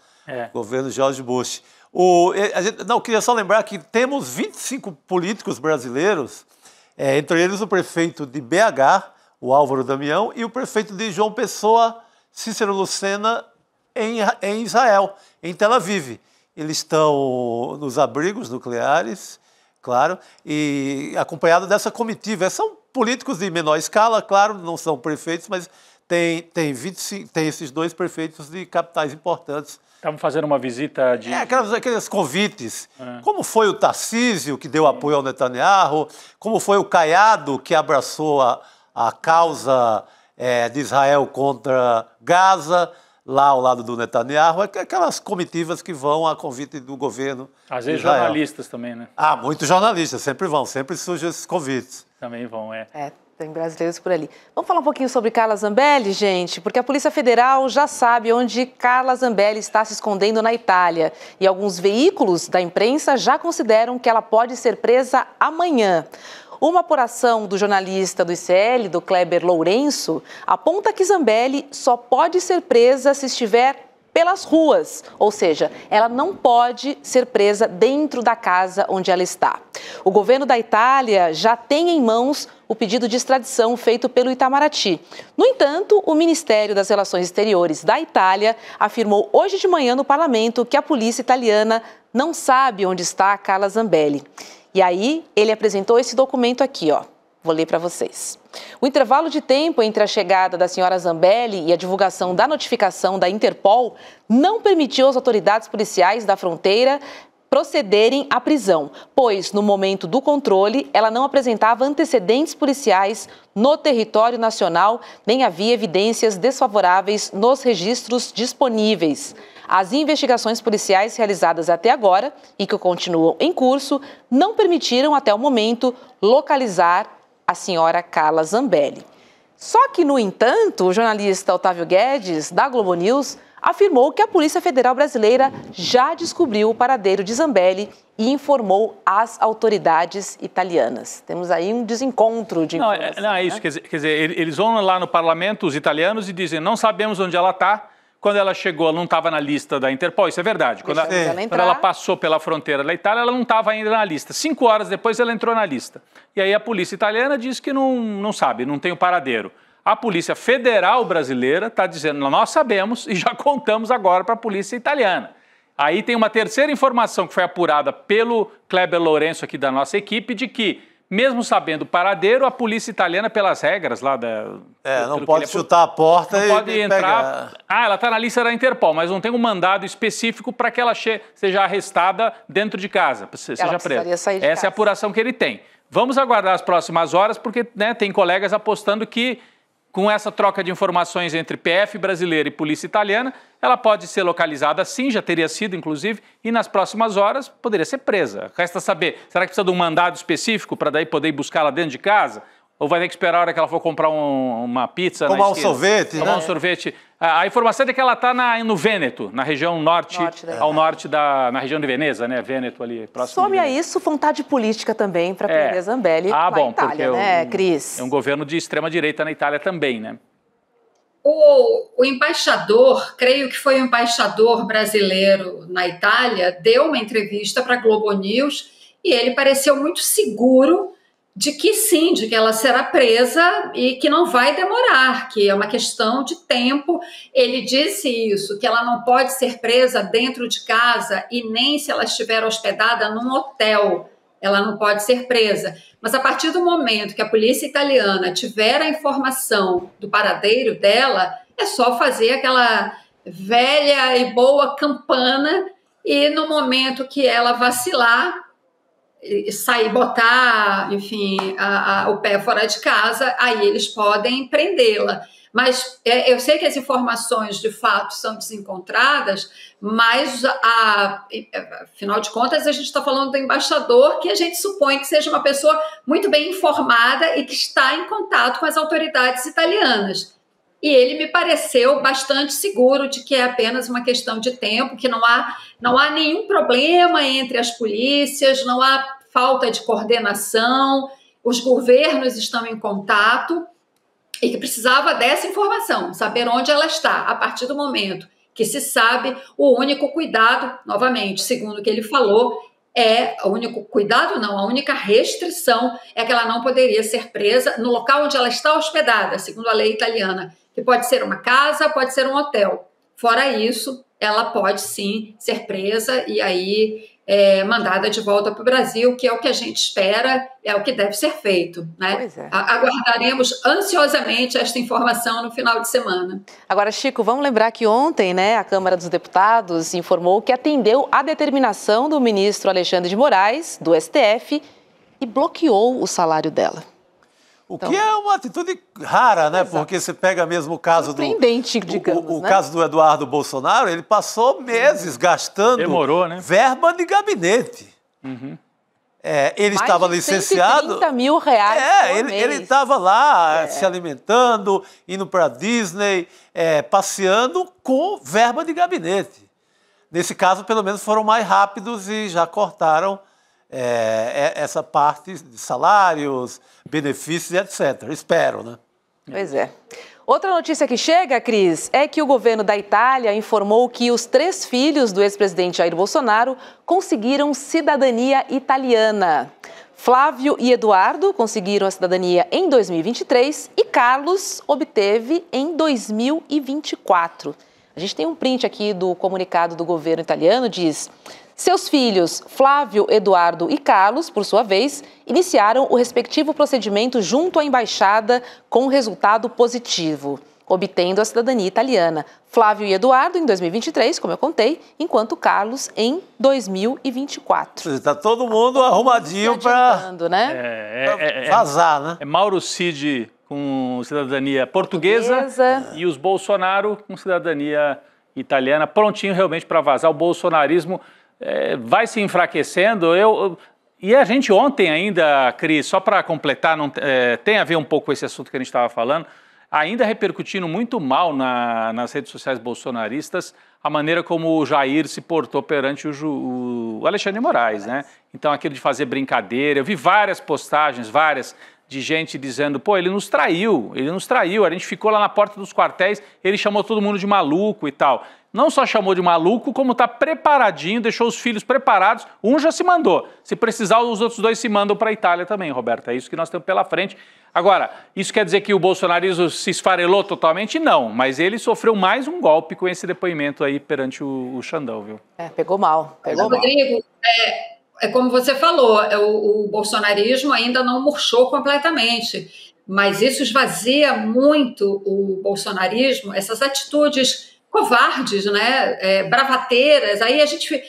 Governo George Bush. Queria só lembrar que temos 25 políticos brasileiros entre eles o prefeito de BH, o Álvaro Damião, e o prefeito de João Pessoa, Cícero Lucena, em Israel, em Tel Aviv. Eles estão nos abrigos nucleares, claro, e acompanhado dessa comitiva. São políticos de menor escala, claro, não são prefeitos, mas tem esses 2 prefeitos de capitais importantes. Estavam fazendo uma visita de... Aqueles convites. Como foi o Tarcísio, que deu apoio ao Netanyahu, como foi o Caiado, que abraçou a causa de Israel contra Gaza, lá ao lado do Netanyahu, aquelas comitivas que vão a convite do governo. Às vezes jornalistas também, né? Muitos jornalistas, sempre vão, sempre surgem esses convites. Também vão, tem brasileiros por ali. Vamos falar um pouquinho sobre Carla Zambelli, gente, porque a Polícia Federal já sabe onde Carla Zambelli está se escondendo na Itália. E alguns veículos da imprensa já consideram que ela pode ser presa amanhã. Uma apuração do jornalista do ICL, do Kleber Lourenço, aponta que Zambelli só pode ser presa se estiver pelas ruas, ou seja, ela não pode ser presa dentro da casa onde ela está. O governo da Itália já tem em mãos o pedido de extradição feito pelo Itamaraty. No entanto, o Ministério das Relações Exteriores da Itália afirmou hoje de manhã no parlamento que a polícia italiana não sabe onde está a Carla Zambelli. E aí, ele apresentou esse documento aqui, ó. Vou ler para vocês. O intervalo de tempo entre a chegada da senhora Zambelli e a divulgação da notificação da Interpol não permitiu às autoridades policiais da fronteira procederem à prisão, pois, no momento do controle, ela não apresentava antecedentes policiais no território nacional, nem havia evidências desfavoráveis nos registros disponíveis. As investigações policiais realizadas até agora e que continuam em curso não permitiram, até o momento, localizar a senhora Carla Zambelli. Só que, no entanto, o jornalista Otávio Guedes, da Globo News, afirmou que a Polícia Federal Brasileira já descobriu o paradeiro de Zambelli e informou as autoridades italianas. Temos aí um desencontro de informação. Não é isso, né? Quer dizer, eles vão lá no parlamento, os italianos, e dizem, não sabemos onde ela está. Quando ela chegou, ela não estava na lista da Interpol, isso é verdade. Quando ela passou pela fronteira da Itália, ela não estava ainda na lista. 5 horas depois, ela entrou na lista. E aí a polícia italiana diz que não sabe, não tem o paradeiro. A Polícia Federal Brasileira está dizendo, nós sabemos e já contamos agora para a polícia italiana. Aí tem uma terceira informação que foi apurada pelo Kleber Lourenço aqui da nossa equipe, de que, mesmo sabendo o paradeiro, a polícia italiana, pelas regras lá da... não pode chutar a porta e pode entrar. Pegar. Ela está na lista da Interpol, mas não tem um mandado específico para que ela seja arrestada dentro de casa, seja presa. Essa é a apuração que ele tem. Vamos aguardar as próximas horas, porque tem colegas apostando que, com essa troca de informações entre PF brasileira e polícia italiana, ela pode ser localizada sim, já teria sido, inclusive, e nas próximas horas poderia ser presa. Resta saber, será que precisa de um mandado específico para daí poder ir buscá-la dentro de casa? Ou vai ter que esperar a hora que ela for comprar uma pizza? Tomar um sorvete, Tomar um sorvete. A informação é que ela está no Vêneto, na região norte na região de Veneza, né? Vêneto ali, próximo. Some a isso vontade política também para prender Zambelli na Itália, né, Cris? É um governo de extrema-direita na Itália também, né? O embaixador, creio que foi o embaixador brasileiro na Itália, deu uma entrevista para a Globo News e ele pareceu muito seguro de que sim, de que ela será presa e que não vai demorar, que é uma questão de tempo. Ele disse isso, que ela não pode ser presa dentro de casa e nem se ela estiver hospedada num hotel, ela não pode ser presa. Mas a partir do momento que a polícia italiana tiver a informação do paradeiro dela, é só fazer aquela velha e boa campana e no momento que ela vacilar, sair, botar, enfim, o pé fora de casa, aí eles podem prendê-la. Mas eu sei que as informações, de fato, são desencontradas, mas, afinal de contas, a gente está falando do embaixador, que a gente supõe que seja uma pessoa muito bem informada e que está em contato com as autoridades italianas. E ele me pareceu bastante seguro de que é apenas uma questão de tempo, que não há nenhum problema entre as polícias, não há falta de coordenação, os governos estão em contato e que precisava dessa informação, saber onde ela está. A partir do momento que se sabe, o único cuidado, novamente, segundo o que ele falou, o único cuidado, não, a única restrição é que ela não poderia ser presa no local onde ela está hospedada, segundo a lei italiana, que pode ser uma casa, pode ser um hotel. Fora isso, ela pode sim ser presa e aí mandada de volta para o Brasil, que é o que a gente espera, é o que deve ser feito, né? Pois é. Aguardaremos ansiosamente esta informação no final de semana. Agora, Chico, vamos lembrar que ontem, né, a Câmara dos Deputados informou que atendeu à determinação do ministro Alexandre de Moraes, do STF, e bloqueou o salário dela. O que é uma atitude rara, né? Exato. Porque você pega mesmo o caso digamos, né? Caso do Eduardo Bolsonaro, ele passou meses gastando verba de gabinete. Uhum. Ele estava licenciado. R$130 mil por ele estava lá se alimentando, indo para Disney, passeando com verba de gabinete. Nesse caso, pelo menos, foram mais rápidos e já cortaram essa parte de salários, benefícios, etc. Espero, né? Pois é. Outra notícia que chega, Cris, é que o governo da Itália informou que os 3 filhos do ex-presidente Jair Bolsonaro conseguiram cidadania italiana. Flávio e Eduardo conseguiram a cidadania em 2023 e Carlos obteve em 2024. A gente tem um print aqui do comunicado do governo italiano, diz: seus filhos, Flávio, Eduardo e Carlos, por sua vez, iniciaram o respectivo procedimento junto à embaixada com resultado positivo, obtendo a cidadania italiana. Flávio e Eduardo em 2023, como eu contei, enquanto Carlos em 2024. Está todo mundo arrumadinho para vazar, né? É Mauro Cid com cidadania portuguesa e os Bolsonaro com cidadania italiana, prontinho realmente para vazar. O bolsonarismo vai se enfraquecendo. E a gente ontem ainda, Cris, só para completar, tem a ver um pouco com esse assunto que a gente estava falando, ainda repercutindo muito mal nas redes sociais bolsonaristas a maneira como o Jair se portou perante o Alexandre de Moraes, né? Então, aquilo de fazer brincadeira, eu vi várias postagens, de gente dizendo, pô, ele nos traiu, a gente ficou lá na porta dos quartéis, ele chamou todo mundo de maluco e tal. Não só chamou de maluco, como está preparadinho, deixou os filhos preparados, um já se mandou. Se precisar, os outros 2 se mandam para a Itália também, Roberta, é isso que nós temos pela frente. Agora, isso quer dizer que o bolsonarismo se esfarelou totalmente? Não, mas ele sofreu mais um golpe com esse depoimento aí perante o Xandão, viu? Pegou mal. Rodrigo, como você falou, o bolsonarismo ainda não murchou completamente, mas isso esvazia muito o bolsonarismo, essas atitudes covardes, né, bravateiras. Aí a gente,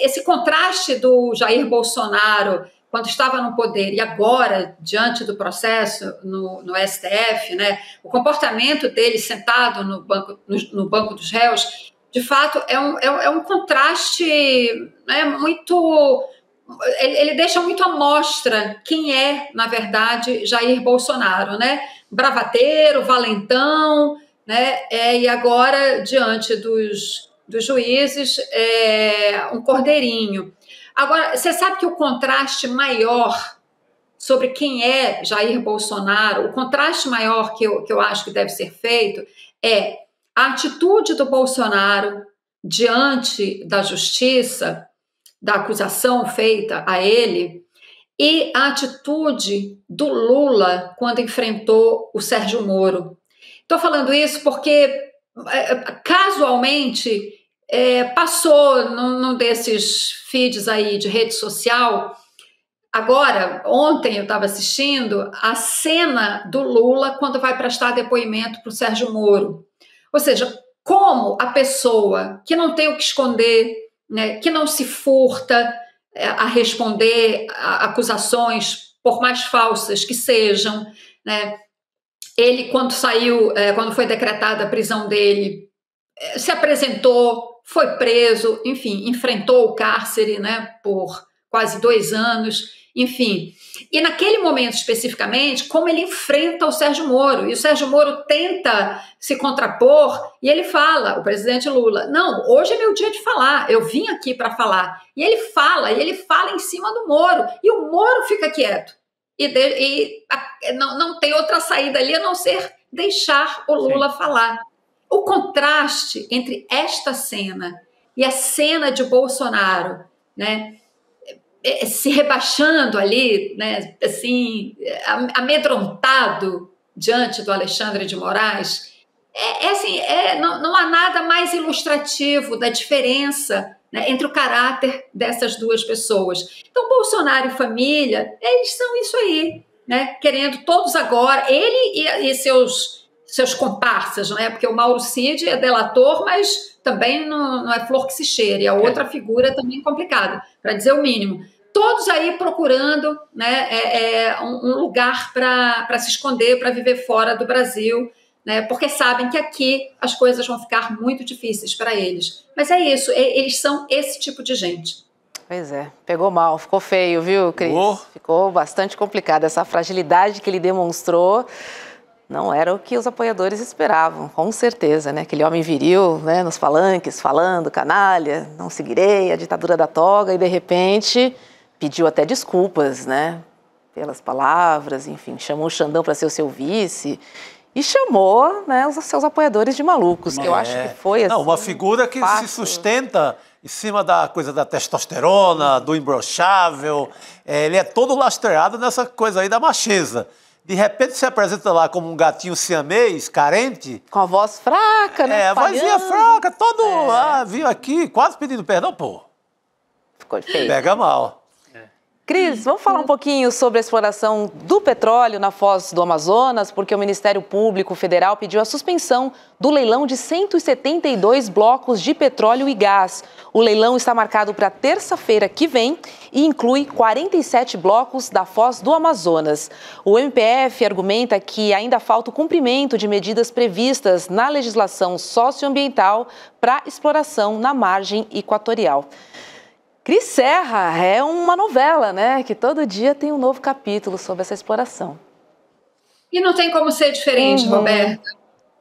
esse contraste do Jair Bolsonaro quando estava no poder e agora, diante do processo no STF, né, o comportamento dele sentado no banco dos réus, de fato, é um contraste, né, muito... Ele deixa muito à mostra quem é, na verdade, Jair Bolsonaro, né? Bravateiro, valentão, né? E agora, diante dos juízes, um cordeirinho. Agora, você sabe que o contraste maior sobre quem é Jair Bolsonaro, o contraste maior que eu acho que deve ser feito é a atitude do Bolsonaro diante da justiça, da acusação feita a ele, e a atitude do Lula quando enfrentou o Sérgio Moro. Estou falando isso porque, casualmente, passou num desses feeds aí de rede social. Agora, ontem eu estava assistindo a cena do Lula quando vai prestar depoimento para o Sérgio Moro. Ou seja, como a pessoa que não tem o que esconder, né, que não se furta a responder a acusações, por mais falsas que sejam, né? Ele, quando foi decretada a prisão dele, se apresentou, foi preso, enfim, enfrentou o cárcere, né, por quase 2 anos, enfim. E naquele momento especificamente, como ele enfrenta o Sérgio Moro, e o Sérgio Moro tenta se contrapor, e ele fala, o presidente Lula, não, hoje é meu dia de falar, eu vim aqui para falar. E ele fala em cima do Moro, e o Moro fica quieto. Não tem outra saída ali a não ser deixar o Lula falar. O contraste entre esta cena e a cena de Bolsonaro, né, se rebaixando ali, né, assim, amedrontado diante do Alexandre de Moraes, não há nada mais ilustrativo da diferença, né, entre o caráter dessas duas pessoas. Então, Bolsonaro e família, eles são isso aí, né, querendo todos agora, ele e seus comparsas, né, porque o Mauro Cid é delator, mas também não é flor que se cheire, é outra figura também complicada, para dizer o mínimo. Todos aí procurando, né, um lugar para se esconder, para viver fora do Brasil, né, porque sabem que aqui as coisas vão ficar muito difíceis para eles. Mas é isso, eles são esse tipo de gente. Pois é, pegou mal, ficou feio, viu, Cris? Ficou bastante complicado. Essa fragilidade que ele demonstrou não era o que os apoiadores esperavam, com certeza, né? Aquele homem viril, né, nos palanques, falando, canalha, não seguirei, a ditadura da toga, e de repente pediu até desculpas, né, pelas palavras, enfim, chamou o Xandão para ser o seu vice e chamou, né, os seus apoiadores de malucos, que eu acho que foi assim. Não, uma figura que se sustenta em cima da coisa da testosterona, do imbrochável, ele é todo lastreado nessa coisa aí da macheza. De repente se apresenta lá como um gatinho siamês, carente. Com a voz fraca, né? A vozinha fraca, todo... viu aqui, quase pedindo perdão, pô. Ficou feio. Pega mal. Cris, vamos falar um pouquinho sobre a exploração do petróleo na Foz do Amazonas, porque o Ministério Público Federal pediu a suspensão do leilão de 172 blocos de petróleo e gás. O leilão está marcado para terça-feira que vem e inclui 47 blocos da Foz do Amazonas. O MPF argumenta que ainda falta o cumprimento de medidas previstas na legislação socioambiental para exploração na margem equatorial. Cris Serra é uma novela, né? Que todo dia tem um novo capítulo sobre essa exploração. E não tem como ser diferente, Roberta.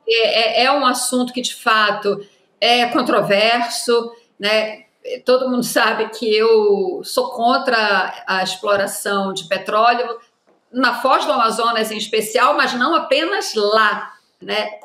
É um assunto que, de fato, é controverso, né? Todo mundo sabe que eu sou contra a exploração de petróleo, na Foz do Amazonas em especial, mas não apenas lá, né?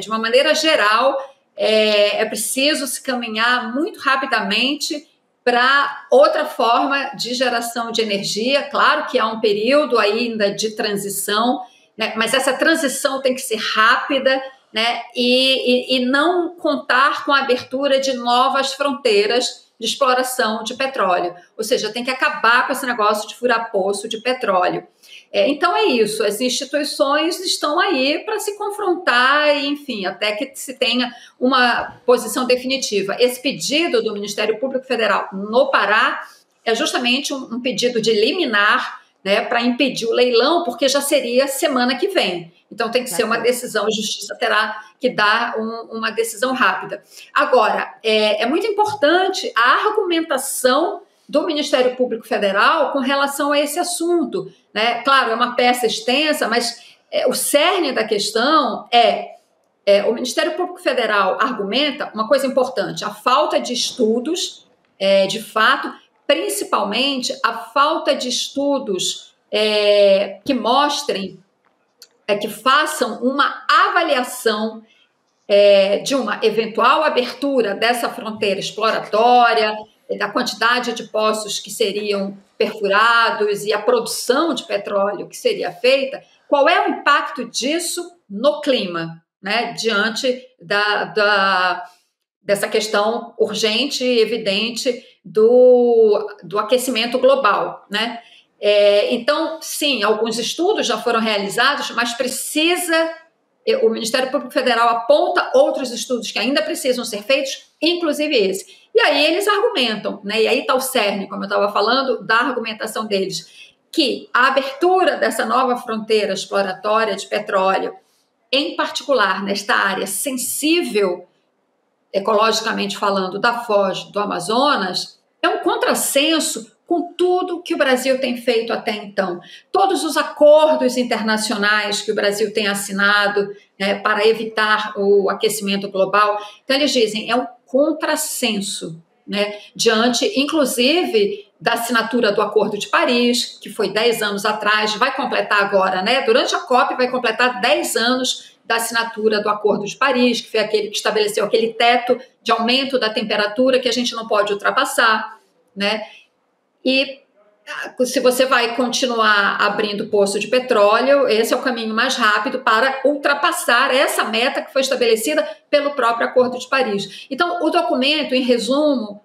De uma maneira geral, é preciso se caminhar muito rapidamente para outra forma de geração de energia. Claro que há um período ainda de transição, né, mas essa transição tem que ser rápida, né, e não contar com a abertura de novas fronteiras de exploração de petróleo. Ou seja, tem que acabar com esse negócio de furar poço de petróleo. Então é isso, as instituições estão aí para se confrontar, enfim, até que se tenha uma posição definitiva. Esse pedido do Ministério Público Federal no Pará é justamente um pedido de liminar, né, para impedir o leilão, porque já seria semana que vem. Então tem que ser uma decisão, a Justiça terá que dar uma decisão rápida. Agora, é muito importante a argumentação do Ministério Público Federal com relação a esse assunto, né? Claro, é uma peça extensa, mas o cerne da questão o Ministério Público Federal argumenta uma coisa importante, a falta de estudos, de fato, principalmente a falta de estudos que mostrem, que façam uma avaliação de uma eventual abertura dessa fronteira exploratória, da quantidade de poços que seriam perfurados e a produção de petróleo que seria feita, qual é o impacto disso no clima, né, diante dessa questão urgente e evidente do aquecimento global, né? Então, sim, alguns estudos já foram realizados, mas o Ministério Público Federal aponta outros estudos que ainda precisam ser feitos, inclusive esse. E aí eles argumentam, né? E aí está o cerne, como eu estava falando, da argumentação deles, que a abertura dessa nova fronteira exploratória de petróleo, em particular nesta área sensível, ecologicamente falando, da Foz do Amazonas, é um contrassenso com tudo que o Brasil tem feito até então. Todos os acordos internacionais que o Brasil tem assinado, né, para evitar o aquecimento global. Então, eles dizem, é um contrassenso, né, diante, inclusive, da assinatura do Acordo de Paris, que foi 10 anos atrás, vai completar agora, né, durante a COP, vai completar 10 anos da assinatura do Acordo de Paris, que foi aquele que estabeleceu aquele teto de aumento da temperatura que a gente não pode ultrapassar, né? E se você vai continuar abrindo poço de petróleo, esse é o caminho mais rápido para ultrapassar essa meta que foi estabelecida pelo próprio Acordo de Paris. Então, o documento, em resumo,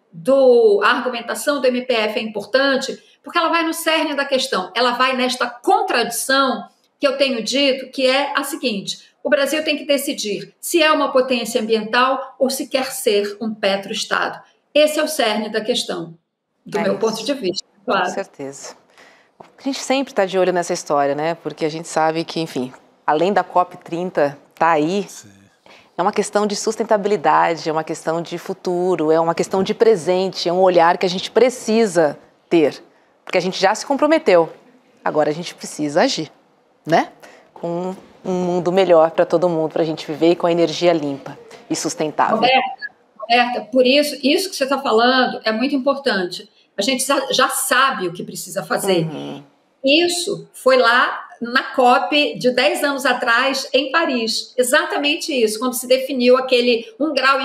a argumentação do MPF é importante porque ela vai no cerne da questão, ela vai nesta contradição que eu tenho dito, que é a seguinte: o Brasil tem que decidir se é uma potência ambiental ou se quer ser um petroestado. Esse é o cerne da questão, do meu ponto de vista. Claro. Com certeza. A gente sempre está de olho nessa história, né? Porque a gente sabe que, enfim, além da COP30 tá aí, sim, é uma questão de sustentabilidade, é uma questão de futuro, é uma questão de presente, é um olhar que a gente precisa ter, porque a gente já se comprometeu. Agora a gente precisa agir, né? Com um mundo melhor para todo mundo, para a gente viver com a energia limpa e sustentável. Roberta, por isso que você está falando é muito importante. A gente já sabe o que precisa fazer. Uhum. Isso foi lá na COP de 10 anos atrás, em Paris. Exatamente isso, quando se definiu aquele 1,5 graus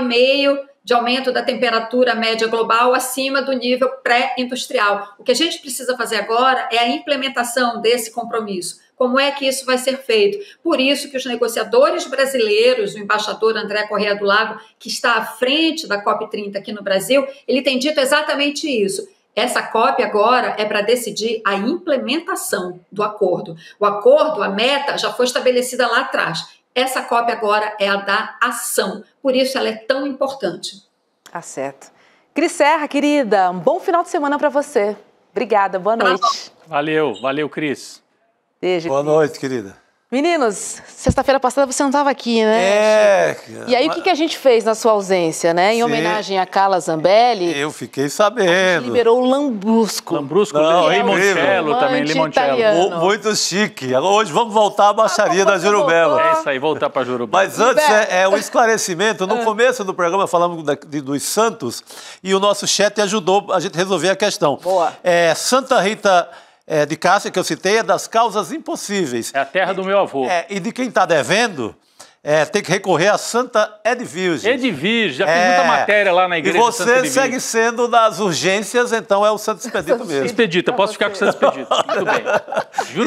de aumento da temperatura média global acima do nível pré-industrial. O que a gente precisa fazer agora é a implementação desse compromisso. Como é que isso vai ser feito? Por isso que os negociadores brasileiros, o embaixador André Corrêa do Lago, que está à frente da COP30 aqui no Brasil, ele tem dito exatamente isso. Essa COP agora é para decidir a implementação do acordo. O acordo, a meta, já foi estabelecida lá atrás. Essa COP agora é a da ação. Por isso ela é tão importante. Tá certo. Cris Serra, querida, um bom final de semana para você. Obrigada, boa noite. Valeu, Cris. Beijo. Boa noite, querida. Meninos, sexta-feira passada você não estava aqui, né? E aí, o que a gente fez na sua ausência, né? Em homenagem a Carla Zambelli. Eu fiquei sabendo. A gente liberou o Lambrusco. Limoncello também, limoncello. Muito chique. Hoje vamos voltar à baixaria da Jurubela. É isso aí, voltar para Jurubela. Mas antes, um esclarecimento. No começo do programa falamos dos santos e o nosso chat ajudou a gente resolver a questão. Boa. Santa Rita de Cássia, que eu citei, é das causas impossíveis. É a terra do meu avô. E de quem está devendo, tem que recorrer a Santa Edvirgem. Edvirgem, já fiz muita matéria lá na igreja. E você segue sendo das urgências, então é o Santo Expedito mesmo. Expedito, eu posso ficar com o Santo Expedito. Muito bem.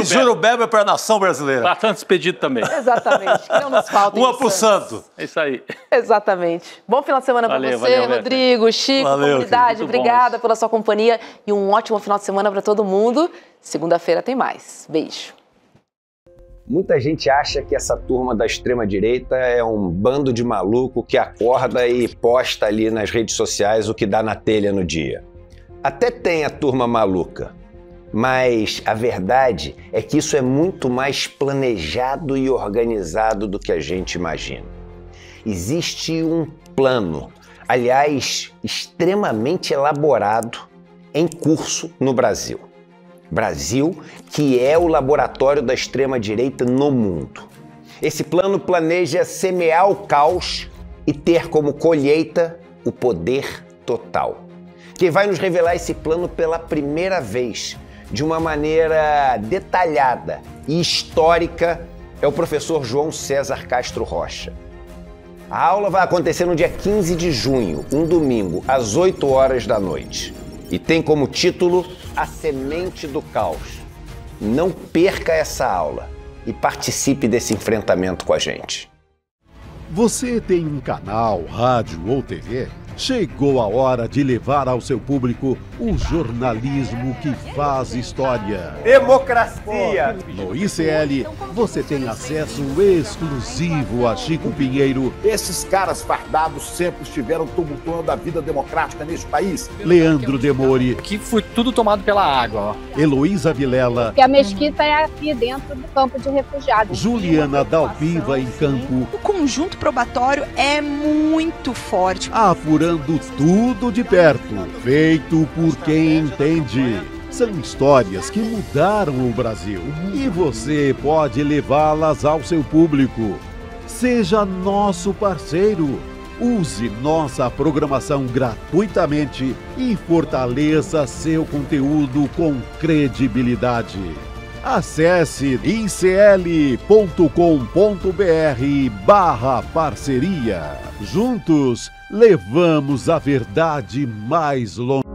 Jurubeba é para a nação brasileira. Para Santo Expedito também. Exatamente, que não nos falta. Uma para o santo. É isso aí. Exatamente. Bom final de semana para você, Rodrigo, Chico, comunidade. Obrigada pela sua companhia e um ótimo final de semana para todo mundo. Segunda-feira tem mais. Beijo. Muita gente acha que essa turma da extrema-direita é um bando de maluco que acorda e posta ali nas redes sociais o que dá na telha no dia. Até tem a turma maluca, mas a verdade é que isso é muito mais planejado e organizado do que a gente imagina. Existe um plano, aliás, extremamente elaborado, em curso no Brasil. Brasil, que é o laboratório da extrema-direita no mundo. Esse plano planeja semear o caos e ter como colheita o poder total. Quem vai nos revelar esse plano pela primeira vez, de uma maneira detalhada e histórica, é o professor João César Castro Rocha. A aula vai acontecer no dia 15 de junho, um domingo, às 8 horas da noite. E tem como título A Semente do Caos. Não perca essa aula e participe desse enfrentamento com a gente. Você tem um canal, rádio ou TV? Chegou a hora de levar ao seu público o jornalismo que faz história. Democracia! No ICL, você tem acesso exclusivo a Chico Pinheiro. Esses caras fardados sempre estiveram tumultuando a vida democrática neste país. Leandro Demore. Aqui foi tudo tomado pela água, ó. Heloísa Vilela. E a mesquita é aqui dentro do campo de refugiados. Juliana Dalpiva em campo. O conjunto probatório é muito forte. Apurando tudo de perto, feito por quem entende. São histórias que mudaram o Brasil e você pode levá-las ao seu público. Seja nosso parceiro. Use nossa programação gratuitamente e fortaleça seu conteúdo com credibilidade. Acesse icl.com.br/parceria. Juntos, levamos a verdade mais longe.